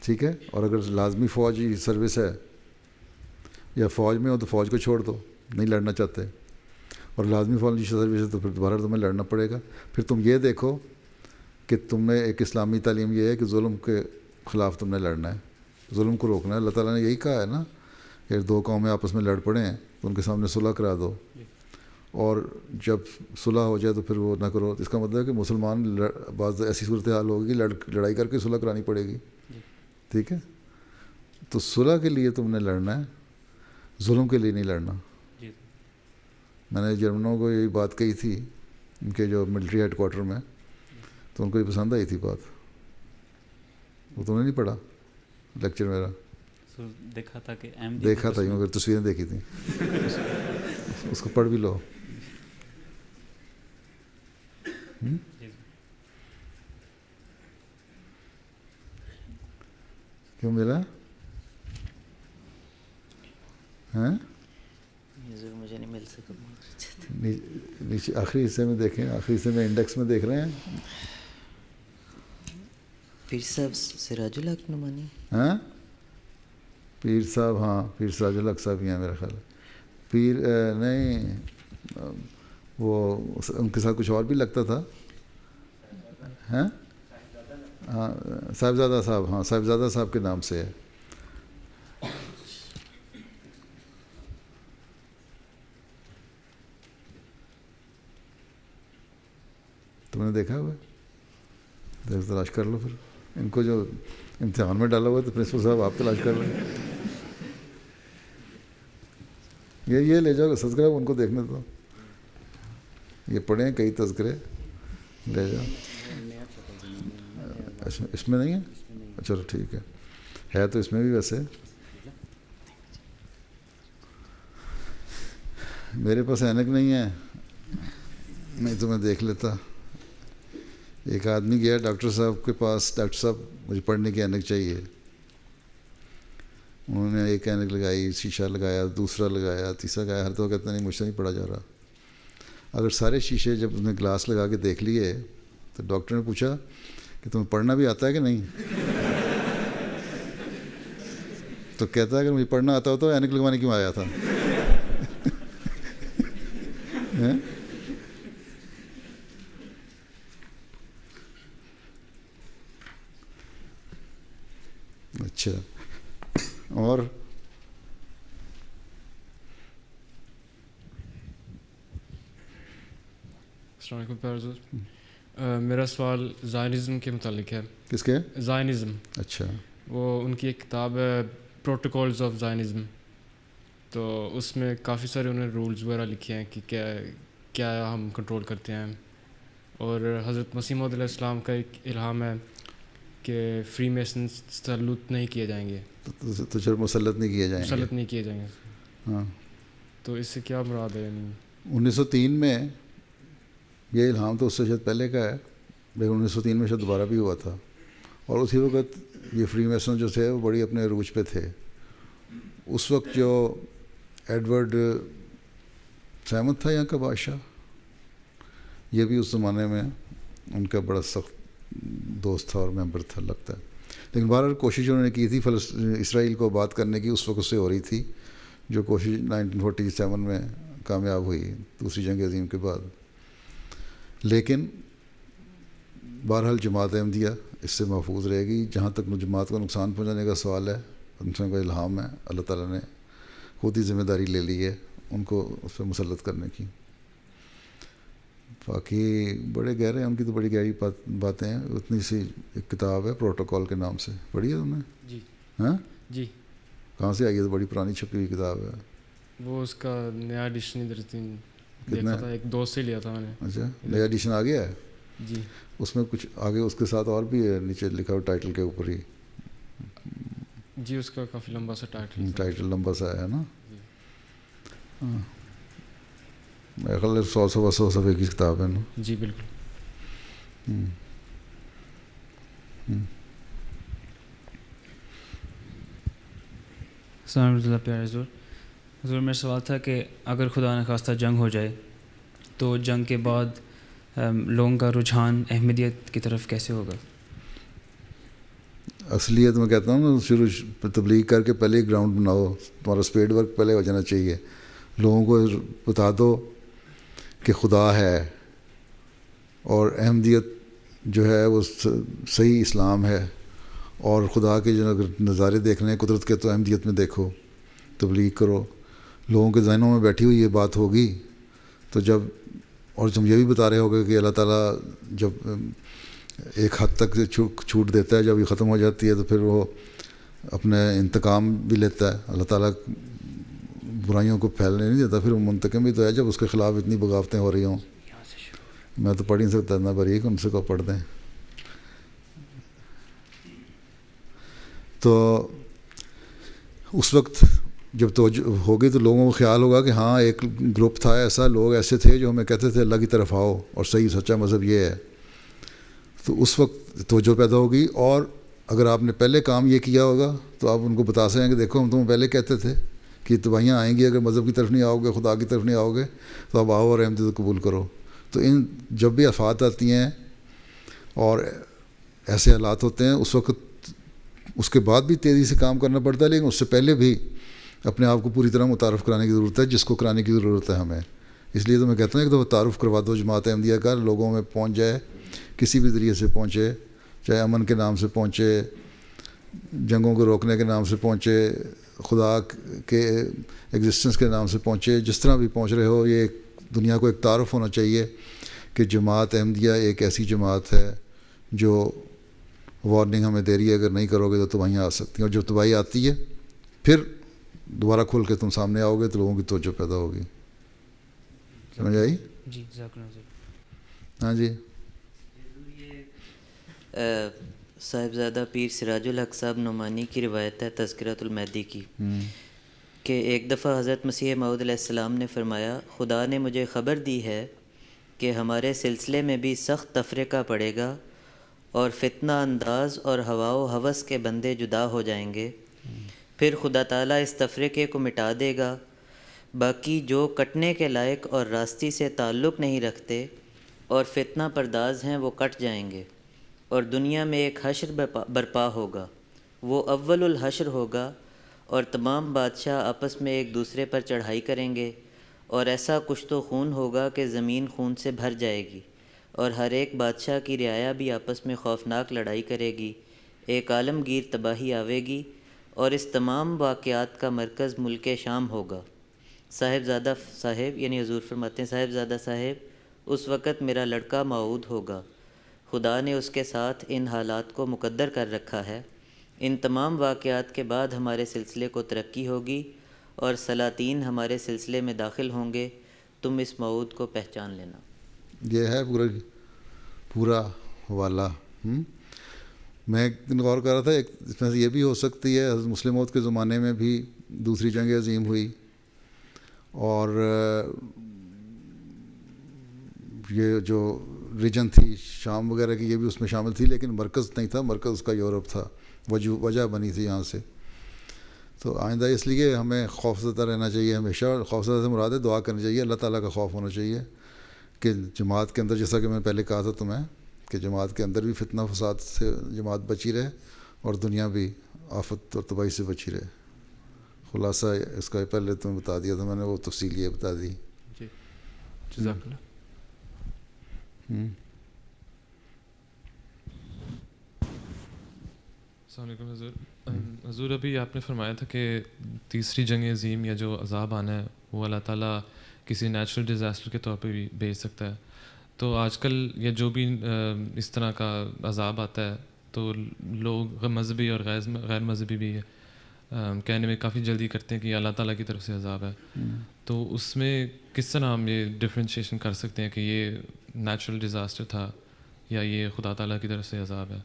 ٹھیک ہے، اور اگر لازمی فوجی سروس ہے یا فوج میں ہو تو فوج کو چھوڑ دو، نہیں لڑنا چاہتے، اور لازمی فوجی سروس ہے تو پھر دوبارہ تمہیں لڑنا پڑے گا۔ پھر تم یہ دیکھو کہ تم نے ایک اسلامی تعلیم یہ ہے کہ ظلم کے خلاف تم نے لڑنا ہے، ظلم کو روکنا ہے۔ اللہ تعالیٰ نے یہی کہا ہے نا کہ دو قومیں آپس میں لڑ پڑے ہیں تو ان کے سامنے صلح کرا دو، اور جب صلح ہو جائے تو پھر وہ نہ کرو۔ اس کا مطلب ہے کہ مسلمان بعض ایسی صورتحال ہوگی کہ لڑائی کر کے صلح کرانی پڑے گی، ٹھیک ہے؟ تو صلح کے لیے تم نے لڑنا ہے، ظلم کے لیے نہیں لڑنا۔ میں نے جرمنوں کو یہی بات کہی تھی ان کے جو ملٹری ہیڈ کوارٹر میں، تو ان کو یہ پسند آئی تھی بات۔ وہ تم نے نہیں پڑھا لیکچر میرا؟ دیکھا تھا کہ دیکھا تھا، یوں تصویریں دیکھی تھیں، اس کو پڑھ بھی لو۔ کیوں ملا؟ ہاں حضور مجھے نہیں مل سکا۔ نیچے آخری حصے میں دیکھیں، آخری حصے میں انڈیکس میں دیکھ رہے ہیں۔ پیر صاحب سراج الحق نعمانی؟ ہاں پیر صاحب، ہاں پیر سراج الحق صاحب ہی ہیں میرا خیال ہے۔ پیر نہیں، وہ ان کے ساتھ کچھ اور بھی لگتا تھا، ہیں؟ ہاں صاحبزادہ صاحب، ہاں صاحبزادہ صاحب کے نام سے ہے۔ تم نے دیکھا ہوا ہے؟ تلاش کر لو پھر، ان کو جو امتحان میں ڈالا ہوا ہے تو پرنسپل صاحب آپ تلاش کر لیں۔ یہ لے جاؤ تذکرہ، ان کو دیکھنے دو، یہ پڑھیں کئی تذکرے لے جاؤ۔ اچھا اس میں نہیں ہے؟ چلو ٹھیک ہے تو اس میں بھی ویسے میرے پاس اینک نہیں ہے، نہیں تو میں دیکھ لیتا۔ ایک آدمی گیا ڈاکٹر صاحب کے پاس، ڈاکٹر صاحب مجھے پڑھنے کی اینک چاہیے۔ انہوں نے ایک اینک لگائی، شیشہ لگایا، دوسرا لگایا، تیسرا لگایا، ہر تو کہتے نہیں مجھ سے نہیں پڑھا جا رہا۔ اگر سارے شیشے جب انہیں گلاس لگا کے دیکھ لیے تو ڈاکٹر نے پوچھا کہ تمہیں پڑھنا بھی آتا ہے کہ نہیں؟ تو کہتا ہے اگر مجھے پڑھنا آتا ہو تو اینک لگوانے کیوں آیا تھا؟ اچھا، اور السلام علیکم پیارے دوست، میرا سوال زائنزم کے متعلق ہے۔ کس کے؟ زائنزم۔ اچھا، وہ ان کی ایک کتاب ہے پروٹوکولز آف زائنزم، تو اس میں کافی سارے انہوں نے رولز وغیرہ لکھے ہیں کہ کیا ہم کنٹرول کرتے ہیں، اور حضرت مسیح موعود علیہ السلام کا ایک الہام ہے کہ فری میسنس تسلط نہیں کیے جائیں گے، تو مسلط نہیں کیے جائیں گے، مسلط نہیں کیے جائیں گے۔ ہاں، تو اس سے کیا مراد ہے؟ 1903 میں یہ الہام تو اس سے شاید پہلے کا ہے، لیکن 1903 میں شاید دوبارہ بھی ہوا تھا، اور اسی وقت یہ فری میسن جو تھے وہ بڑی اپنے عروج پہ تھے. اس وقت جو ایڈورڈ سیمنتھ تھا یہاں کا بادشاہ، یہ بھی اس زمانے میں ان کا بڑا سخت دوست تھا اور ممبر تھا لگتا ہے. لیکن بہرحال کوشش انہوں نے کی تھی اسرائیل کو آباد کرنے کی، اس وقت سے ہو رہی تھی، جو کوشش 1947 میں کامیاب ہوئی دوسری جنگ عظیم کے بعد. لیکن بہرحال جماعت احمدیہ اس سے محفوظ رہے گی. جہاں تک جماعت کو نقصان پہنچانے کا سوال ہے، ان سے کا الہام ہے، اللہ تعالیٰ نے خود ہی ذمہ داری لے لی ہے ان کو اس پہ مسلط کرنے کی. باقی بڑے گہرے ہیں ان کی تو بڑی گہری باتیں ہیں. اتنی سی ایک کتاب ہے پروٹوکول کے نام سے، پڑھی ہے تم نے؟ جی ہاں جی. کہاں سے آئی ہے؟ تو بڑی پرانی چھپی ہوئی کتاب ہے. وہ اس کا نیا ایڈیشن ادھر کتنا دیکھا تھا، ایک دوست سے لیا تھا میں نے. اچھا نیا ایڈیشن آ گیا ہے؟ جی. اس میں کچھ آگے اس کے ساتھ اور بھی ہے، نیچے لکھا ہو ٹائٹل کے اوپر ہی. جی اس کا کافی لمبا سا ٹائٹل لمبا سا ہے نا. ہاں میرے خیال 100 صفحے کی کتاب ہے نا. جی بالکل. السلام علیکم پیارے حضور. حضور میرا سوال تھا کہ اگر خدا نخواستہ جنگ ہو جائے تو جنگ کے بعد لوگوں کا رجحان احمدیت کی طرف کیسے ہوگا؟ اصلیت میں کہتا ہوں نا، شروع تبلیغ کر کے پہلے ہی گراؤنڈ بناؤ، تمہارا اسپیڈ ورک پہلے ہو جانا چاہیے. لوگوں کو بتا دو کہ خدا ہے اور احمدیت جو ہے وہ صحیح اسلام ہے، اور خدا کے جو اگر نظارے دیکھنے ہیں قدرت کے تو احمدیت میں دیکھو، تبلیغ کرو. لوگوں کے ذہنوں میں بیٹھی ہوئی یہ بات ہوگی تو جب، اور تم یہ بھی بتا رہے ہوگے کہ اللہ تعالیٰ جب ایک حد تک چھوٹ دیتا ہے، جب یہ ختم ہو جاتی ہے تو پھر وہ اپنے انتقام بھی لیتا ہے. اللہ تعالیٰ برائیوں کو پھیلنے نہیں دیتا، پھر وہ منتقم بھی تو ہے جب اس کے خلاف اتنی بغاوتیں ہو رہی ہوں. میں تو پڑھ نہیں سکتا اتنا باریک، ان سے کو پڑھ دیں. تو اس وقت جب توجہ ہوگی تو لوگوں کو خیال ہوگا کہ ہاں ایک گروپ تھا ایسا، لوگ ایسے تھے جو ہمیں کہتے تھے اللہ کی طرف آؤ اور صحیح سچا مذہب یہ ہے. تو اس وقت توجہ پیدا ہوگی. اور اگر آپ نے پہلے کام یہ کیا ہوگا تو آپ ان کو بتا سکیں کہ دیکھو ہم تمہیں پہلے کہتے تھے کہ تباہیاں آئیں گی اگر مذہب کی طرف نہیں آؤ گے، خدا کی طرف نہیں آؤ گے، تو اب آؤ اور احمدیت قبول کرو. تو ان جب بھی آفات آتی ہیں اور ایسے حالات ہوتے ہیں اس وقت اس کے بعد بھی تیزی سے کام کرنا پڑتا ہے، لیکن اس سے پہلے بھی اپنے آپ کو پوری طرح متعارف کرانے کی ضرورت ہے جس کو کرانے کی ضرورت ہے ہمیں. اس لیے تو میں کہتا ہوں ایک دفعہ تعارف کروا دو جماعت احمدیہ کا، لوگوں میں پہنچ جائے، کسی بھی ذریعے سے پہنچے، چاہے امن کے نام سے پہنچے، جنگوں کو روکنے کے نام سے پہنچے، خدا کے ایگزسٹنس کے نام سے پہنچے، جس طرح بھی پہنچ رہے ہو، یہ دنیا کو ایک تعارف ہونا چاہیے کہ جماعت احمدیہ ایک ایسی جماعت ہے جو وارننگ ہمیں دے رہی ہے اگر نہیں کرو گے تو تباہیاں آ سکتی ہیں. اور جب تباہی آتی ہے پھر دوبارہ کھل کے تم سامنے آؤ گے تو لوگوں کی توجہ پیدا ہوگی. سمجھ آئی؟ جی جزاک اللہ. ہاں جی. صاحبزادہ پیر سراج الحق صاحب نعمانی کی روایت ہے تذکرۃ المہدی کی کہ ایک دفعہ حضرت مسیح موعود علیہ السلام نے فرمایا، خدا نے مجھے خبر دی ہے کہ ہمارے سلسلے میں بھی سخت تفرقہ پڑے گا اور فتنہ انداز اور ہوا و ہوس کے بندے جدا ہو جائیں گے. پھر خدا تعالیٰ اس تفرقے کو مٹا دے گا. باقی جو کٹنے کے لائق اور راستی سے تعلق نہیں رکھتے اور فتنہ پرداز ہیں وہ کٹ جائیں گے، اور دنیا میں ایک حشر برپا ہوگا. وہ اول الحشر ہوگا اور تمام بادشاہ آپس میں ایک دوسرے پر چڑھائی کریں گے، اور ایسا کشت و خون ہوگا کہ زمین خون سے بھر جائے گی، اور ہر ایک بادشاہ کی رعایا بھی آپس میں خوفناک لڑائی کرے گی. ایک عالمگیر تباہی آوے گی اور اس تمام واقعات کا مرکز ملک شام ہوگا. صاحبزادہ صاحب یعنی حضور فرماتے ہیں صاحبزادہ صاحب اس وقت میرا لڑکا موعود ہوگا. خدا نے اس کے ساتھ ان حالات کو مقدر کر رکھا ہے. ان تمام واقعات کے بعد ہمارے سلسلے کو ترقی ہوگی اور سلاطین ہمارے سلسلے میں داخل ہوں گے. تم اس موعود کو پہچان لینا. یہ ہے پورا حوالہ. میں ایک دن غور کر رہا تھا، اس میں سے یہ بھی ہو سکتی ہے حضرت مسلم موعود کے زمانے میں بھی دوسری جنگ عظیم ہوئی اور یہ جو ریجن تھی شام وغیرہ کی یہ بھی اس میں شامل تھی، لیکن مرکز نہیں تھا، مرکز اس کا یورپ تھا، وجہ بنی تھی یہاں سے. تو آئندہ اس لیے ہمیں خوف زدہ رہنا چاہیے ہمیشہ. خوف زدہ سے مراد ہے دعا کرنی چاہیے، اللہ تعالیٰ کا خوف ہونا چاہیے کہ جماعت کے اندر، جیسا کہ میں پہلے کہا تھا تمہیں، کہ جماعت کے اندر بھی فتنہ فساد سے جماعت بچی رہے اور دنیا بھی آفت اور تباہی سے بچی رہے. خلاصہ اس کا پہلے تمہیں بتا دیا تھا میں نے، وہ تفصیل یہ بتا دی. جی جزاک اللہ. السلام علیکم حضور. حضور ابھی آپ نے فرمایا تھا کہ تیسری جنگ عظیم یا جو عذاب آنا ہے وہ اللہ تعالیٰ کسی نیچرل ڈیزاسٹر کے طور پہ بھی بھیج سکتا ہے. تو آج کل یہ جو بھی اس طرح کا عذاب آتا ہے تو لوگ مذہبی اور غیر مذہبی بھی کہنے میں کافی جلدی کرتے ہیں کہ یہ اللہ تعالیٰ کی طرف سے عذاب ہے. تو اس میں کس طرح ہم یہ ڈفرینشیشن کر سکتے ہیں کہ یہ نیچرل ڈیزاسٹر تھا یا یہ خدا تعالیٰ کی طرف سے عذاب ہے؟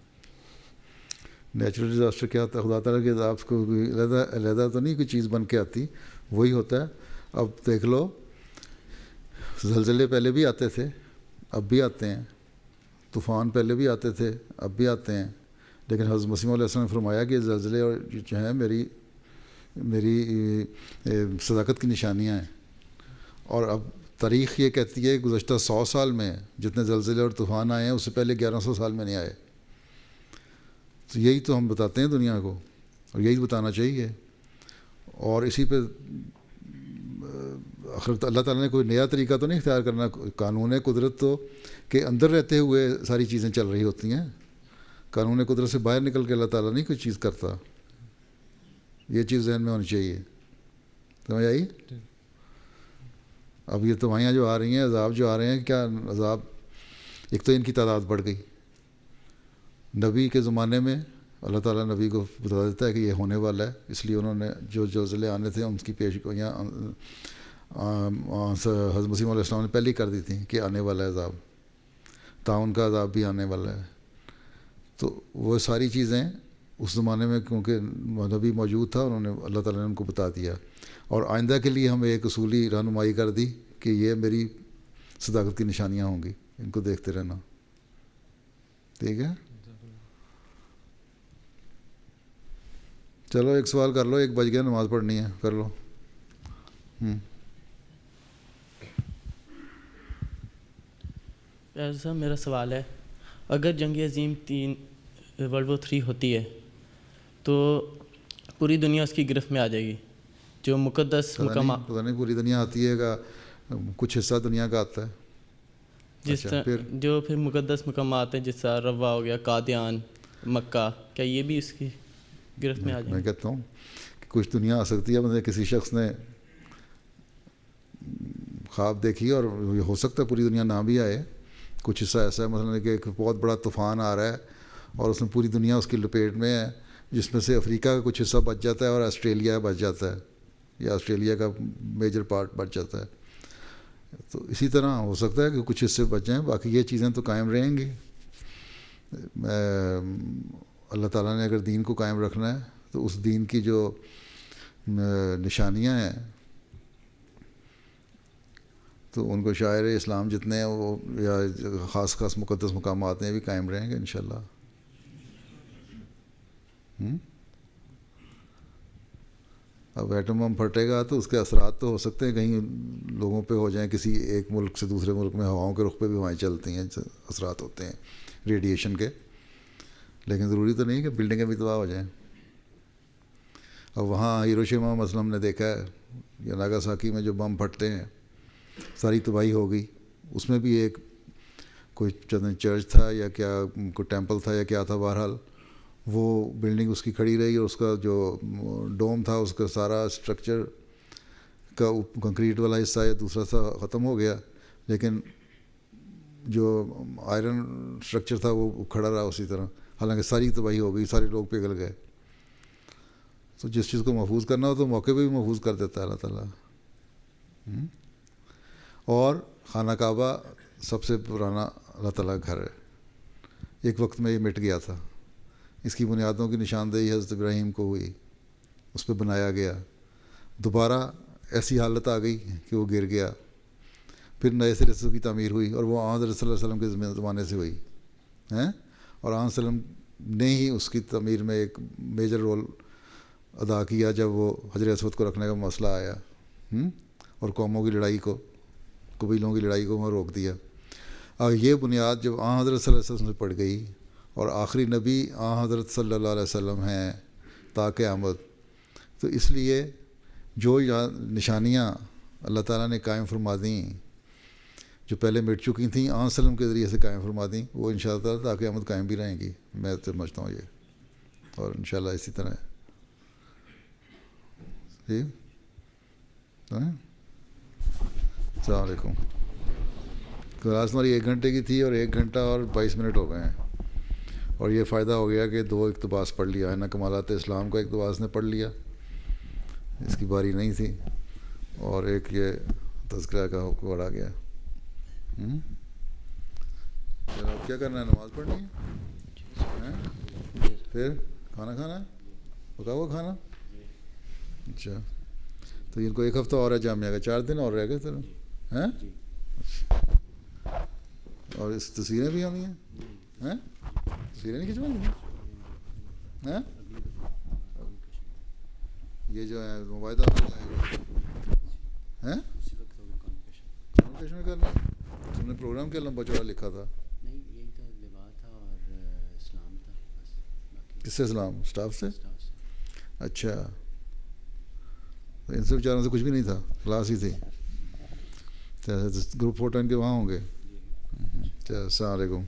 نیچرل ڈیزاسٹر کیا ہوتا ہے؟ خدا تعالیٰ کے عذاب کو علیحدہ تو نہیں کوئی چیز بن کے آتی، وہی ہوتا ہے. اب دیکھ لو، زلزلے پہلے بھی آتے تھے، اب بھی آتے ہیں. طوفان پہلے بھی آتے تھے، اب بھی آتے ہیں. لیکن حضرت مسیح علیہ السلام نے فرمایا کہ زلزلے اور جو ہیں میری صداقت کی نشانیاں ہیں. اور اب تاریخ یہ کہتی ہے کہ گزشتہ 100 سال میں جتنے زلزلے اور طوفان آئے ہیں اس سے پہلے 1100 سال میں نہیں آئے. تو یہی تو ہم بتاتے ہیں دنیا کو، اور یہی بتانا چاہیے. اور اسی پہ اللہ تعالیٰ نے کوئی نیا طریقہ تو نہیں اختیار کرنا. قانون قدرت تو کہ اندر رہتے ہوئے ساری چیزیں چل رہی ہوتی ہیں. قانون قدرت سے باہر نکل کے اللہ تعالیٰ نہیں کوئی چیز کرتا. یہ چیز ذہن میں ہونی چاہیے. سمجھ آئی؟ اب یہ تباہیاں جو آ رہی ہیں، عذاب جو آ رہے ہیں، کیا عذاب؟ ایک تو ان کی تعداد بڑھ گئی. نبی کے زمانے میں اللہ تعالیٰ نبی کو بتا دیتا ہے کہ یہ ہونے والا ہے، اس لیے انہوں نے جو زلزلے آنے تھے ان کی پیش گوئیاں حضرت مسیح علیہ السلام نے پہلے ہی کر دی تھیں کہ آنے والا ہے عذاب، تعاون کا عذاب بھی آنے والا ہے. تو وہ ساری چیزیں اس زمانے میں کیونکہ نبی موجود تھا، انہوں نے اللہ تعالیٰ نے ان کو بتا دیا. اور آئندہ کے لیے ہمیں ایک اصولی رہنمائی کر دی کہ یہ میری صداقت کی نشانیاں ہوں گی، ان کو دیکھتے رہنا. ٹھیک ہے، چلو ایک سوال کر لو، 1 بج گیا، نماز پڑھنی ہے، کر لو. صاحب میرا سوال ہے، اگر جنگ عظیم 3 World War 3 ہوتی ہے تو پوری دنیا اس کی گرفت میں آ جائے گی. جو مقدس مقامات، پتہ نہیں پوری دنیا آتی ہے کہ کچھ حصہ دنیا کا آتا ہے. جس طرح جو پھر مقدس مقامات ہیں جس طرح روا ہو گیا، قادیان، مکہ، کیا یہ بھی اس کی گرفت میں آ جائیں؟ میں کہتا ہوں کہ کچھ دنیا آ سکتی ہے. مطلب کسی شخص نے خواب دیکھی اور ہو سکتا ہے پوری دنیا نہ بھی آئے. کچھ حصہ ایسا ہے مثلا کہ ایک بہت بڑا طوفان آ رہا ہے اور اس میں پوری دنیا اس کی لپیٹ میں ہے، جس میں سے افریقہ کا کچھ حصہ بچ جاتا ہے اور آسٹریلیا بچ جاتا ہے، یا آسٹریلیا کا میجر پارٹ بچ جاتا ہے. تو اسی طرح ہو سکتا ہے کہ کچھ حصے بچ جائیں، باقی یہ چیزیں تو قائم رہیں گی. اللہ تعالیٰ نے اگر دین کو قائم رکھنا ہے تو اس دین کی جو نشانیاں ہیں تو ان کو شاعر اسلام جتنے ہیں وہ یا خاص خاص مقدس مقامات ہیں بھی قائم رہیں گے انشاءاللہ. اب ایٹم بم پھٹے گا تو اس کے اثرات تو ہو سکتے ہیں کہیں لوگوں پہ ہو جائیں، کسی ایک ملک سے دوسرے ملک میں ہواؤں کے رخ پہ بھی ہوائیں چلتی ہیں، اثرات ہوتے ہیں ریڈیشن کے، لیکن ضروری تو نہیں کہ بلڈنگیں بھی تباہ ہو جائیں. اب وہاں ہیروشیما مثلا ہم نے دیکھا ہے یا ناگاساکی میں جو بم پھٹتے ہیں ساری تباہی ہو گئی. اس میں بھی ایک کوئی چرچ تھا یا کیا کوئی ٹیمپل تھا یا کیا تھا، بہرحال وہ بلڈنگ اس کی کھڑی رہی اور اس کا جو ڈوم تھا اس کا سارا اسٹرکچر کا کنکریٹ والا حصہ یا دوسرا سا ختم ہو گیا، لیکن جو آئرن اسٹرکچر تھا وہ کھڑا رہا اسی طرح، حالانکہ ساری تباہی ہو گئی، سارے لوگ پگھل گئے. تو جس چیز کو محفوظ کرنا ہو تو موقع پہ بھی محفوظ کر دیتا ہے اللہ تعالیٰ. اور خانہ کعبہ سب سے پرانا اللہ تعالیٰ کا گھر ہے. ایک وقت میں یہ مٹ گیا تھا، اس کی بنیادوں کی نشاندہی حضرت ابراہیم کو ہوئی، اس پہ بنایا گیا. دوبارہ ایسی حالت آ گئی کہ وہ گر گیا. پھر نئے سرے سے اس کی تعمیر ہوئی اور وہ حضرت صلی اللہ علیہ وسلم کے زمانے سے ہوئی ہیں، اور آن وسلم نے ہی اس کی تعمیر میں ایک میجر رول ادا کیا جب وہ حجر اسود کو رکھنے کا مسئلہ آیا اور قوموں کی لڑائی کو، قبیلوں کی لڑائی کو وہاں روک دیا. اور یہ بنیاد جب حضرت صلی اللہ علیہ وسلم سے پڑ گئی اور آخری نبی حضرت صلی اللہ علیہ وسلم ہیں تا قیامت، تو اس لیے جو نشانیاں اللہ تعالیٰ نے قائم فرما دیں جو پہلے مٹ چکی تھیں وسلم کے ذریعے سے قائم فرما دیں، وہ انشاءاللہ تعالیٰ تا قیامت قائم بھی رہیں گی. میں سمجھتا ہوں یہ، اور انشاءاللہ اسی طرح ہے. ٹھیک، السلام علیکم. کلاس ہماری 1 گھنٹے کی تھی اور 1 گھنٹہ اور 22 منٹ ہو گئے ہیں، اور یہ فائدہ ہو گیا کہ 2 اقتباس پڑھ لیا ہے نا. کمالات اسلام کا اقتباس نے پڑھ لیا، اس کی باری نہیں تھی، اور ایک یہ تذکرہ کا پڑھا گیا. چلو اب کیا کرنا ہے؟ نماز پڑھنی ہے، پھر کھانا کھانا ہے، پکا ہوا کھانا. اچھا، تو ان کو 1 ہفتہ اور ہے جامعہ کا، 4 دن اور رہ گئے سر ہیں. اور اس تصویریں بھی ہونی ہیں، تصویریں نہیں کھنچوانی ہیں. یہ جو ہے معاہدہ ہیں کانوکیشن میں کرنا ہے. تم نے پروگرام کیا لمبا چوڑا لکھا تھا؟ نہیں، یہی تو لبا تھا اور اسلام تھا بس. کس سے؟ اسلام اسٹاف سے. اچھا، ان سے بیچاروں سے کچھ بھی نہیں تھا، کلاس ہی تھی. گروپ فوٹو ان کے وہاں ہوں گے. السلام علیکم.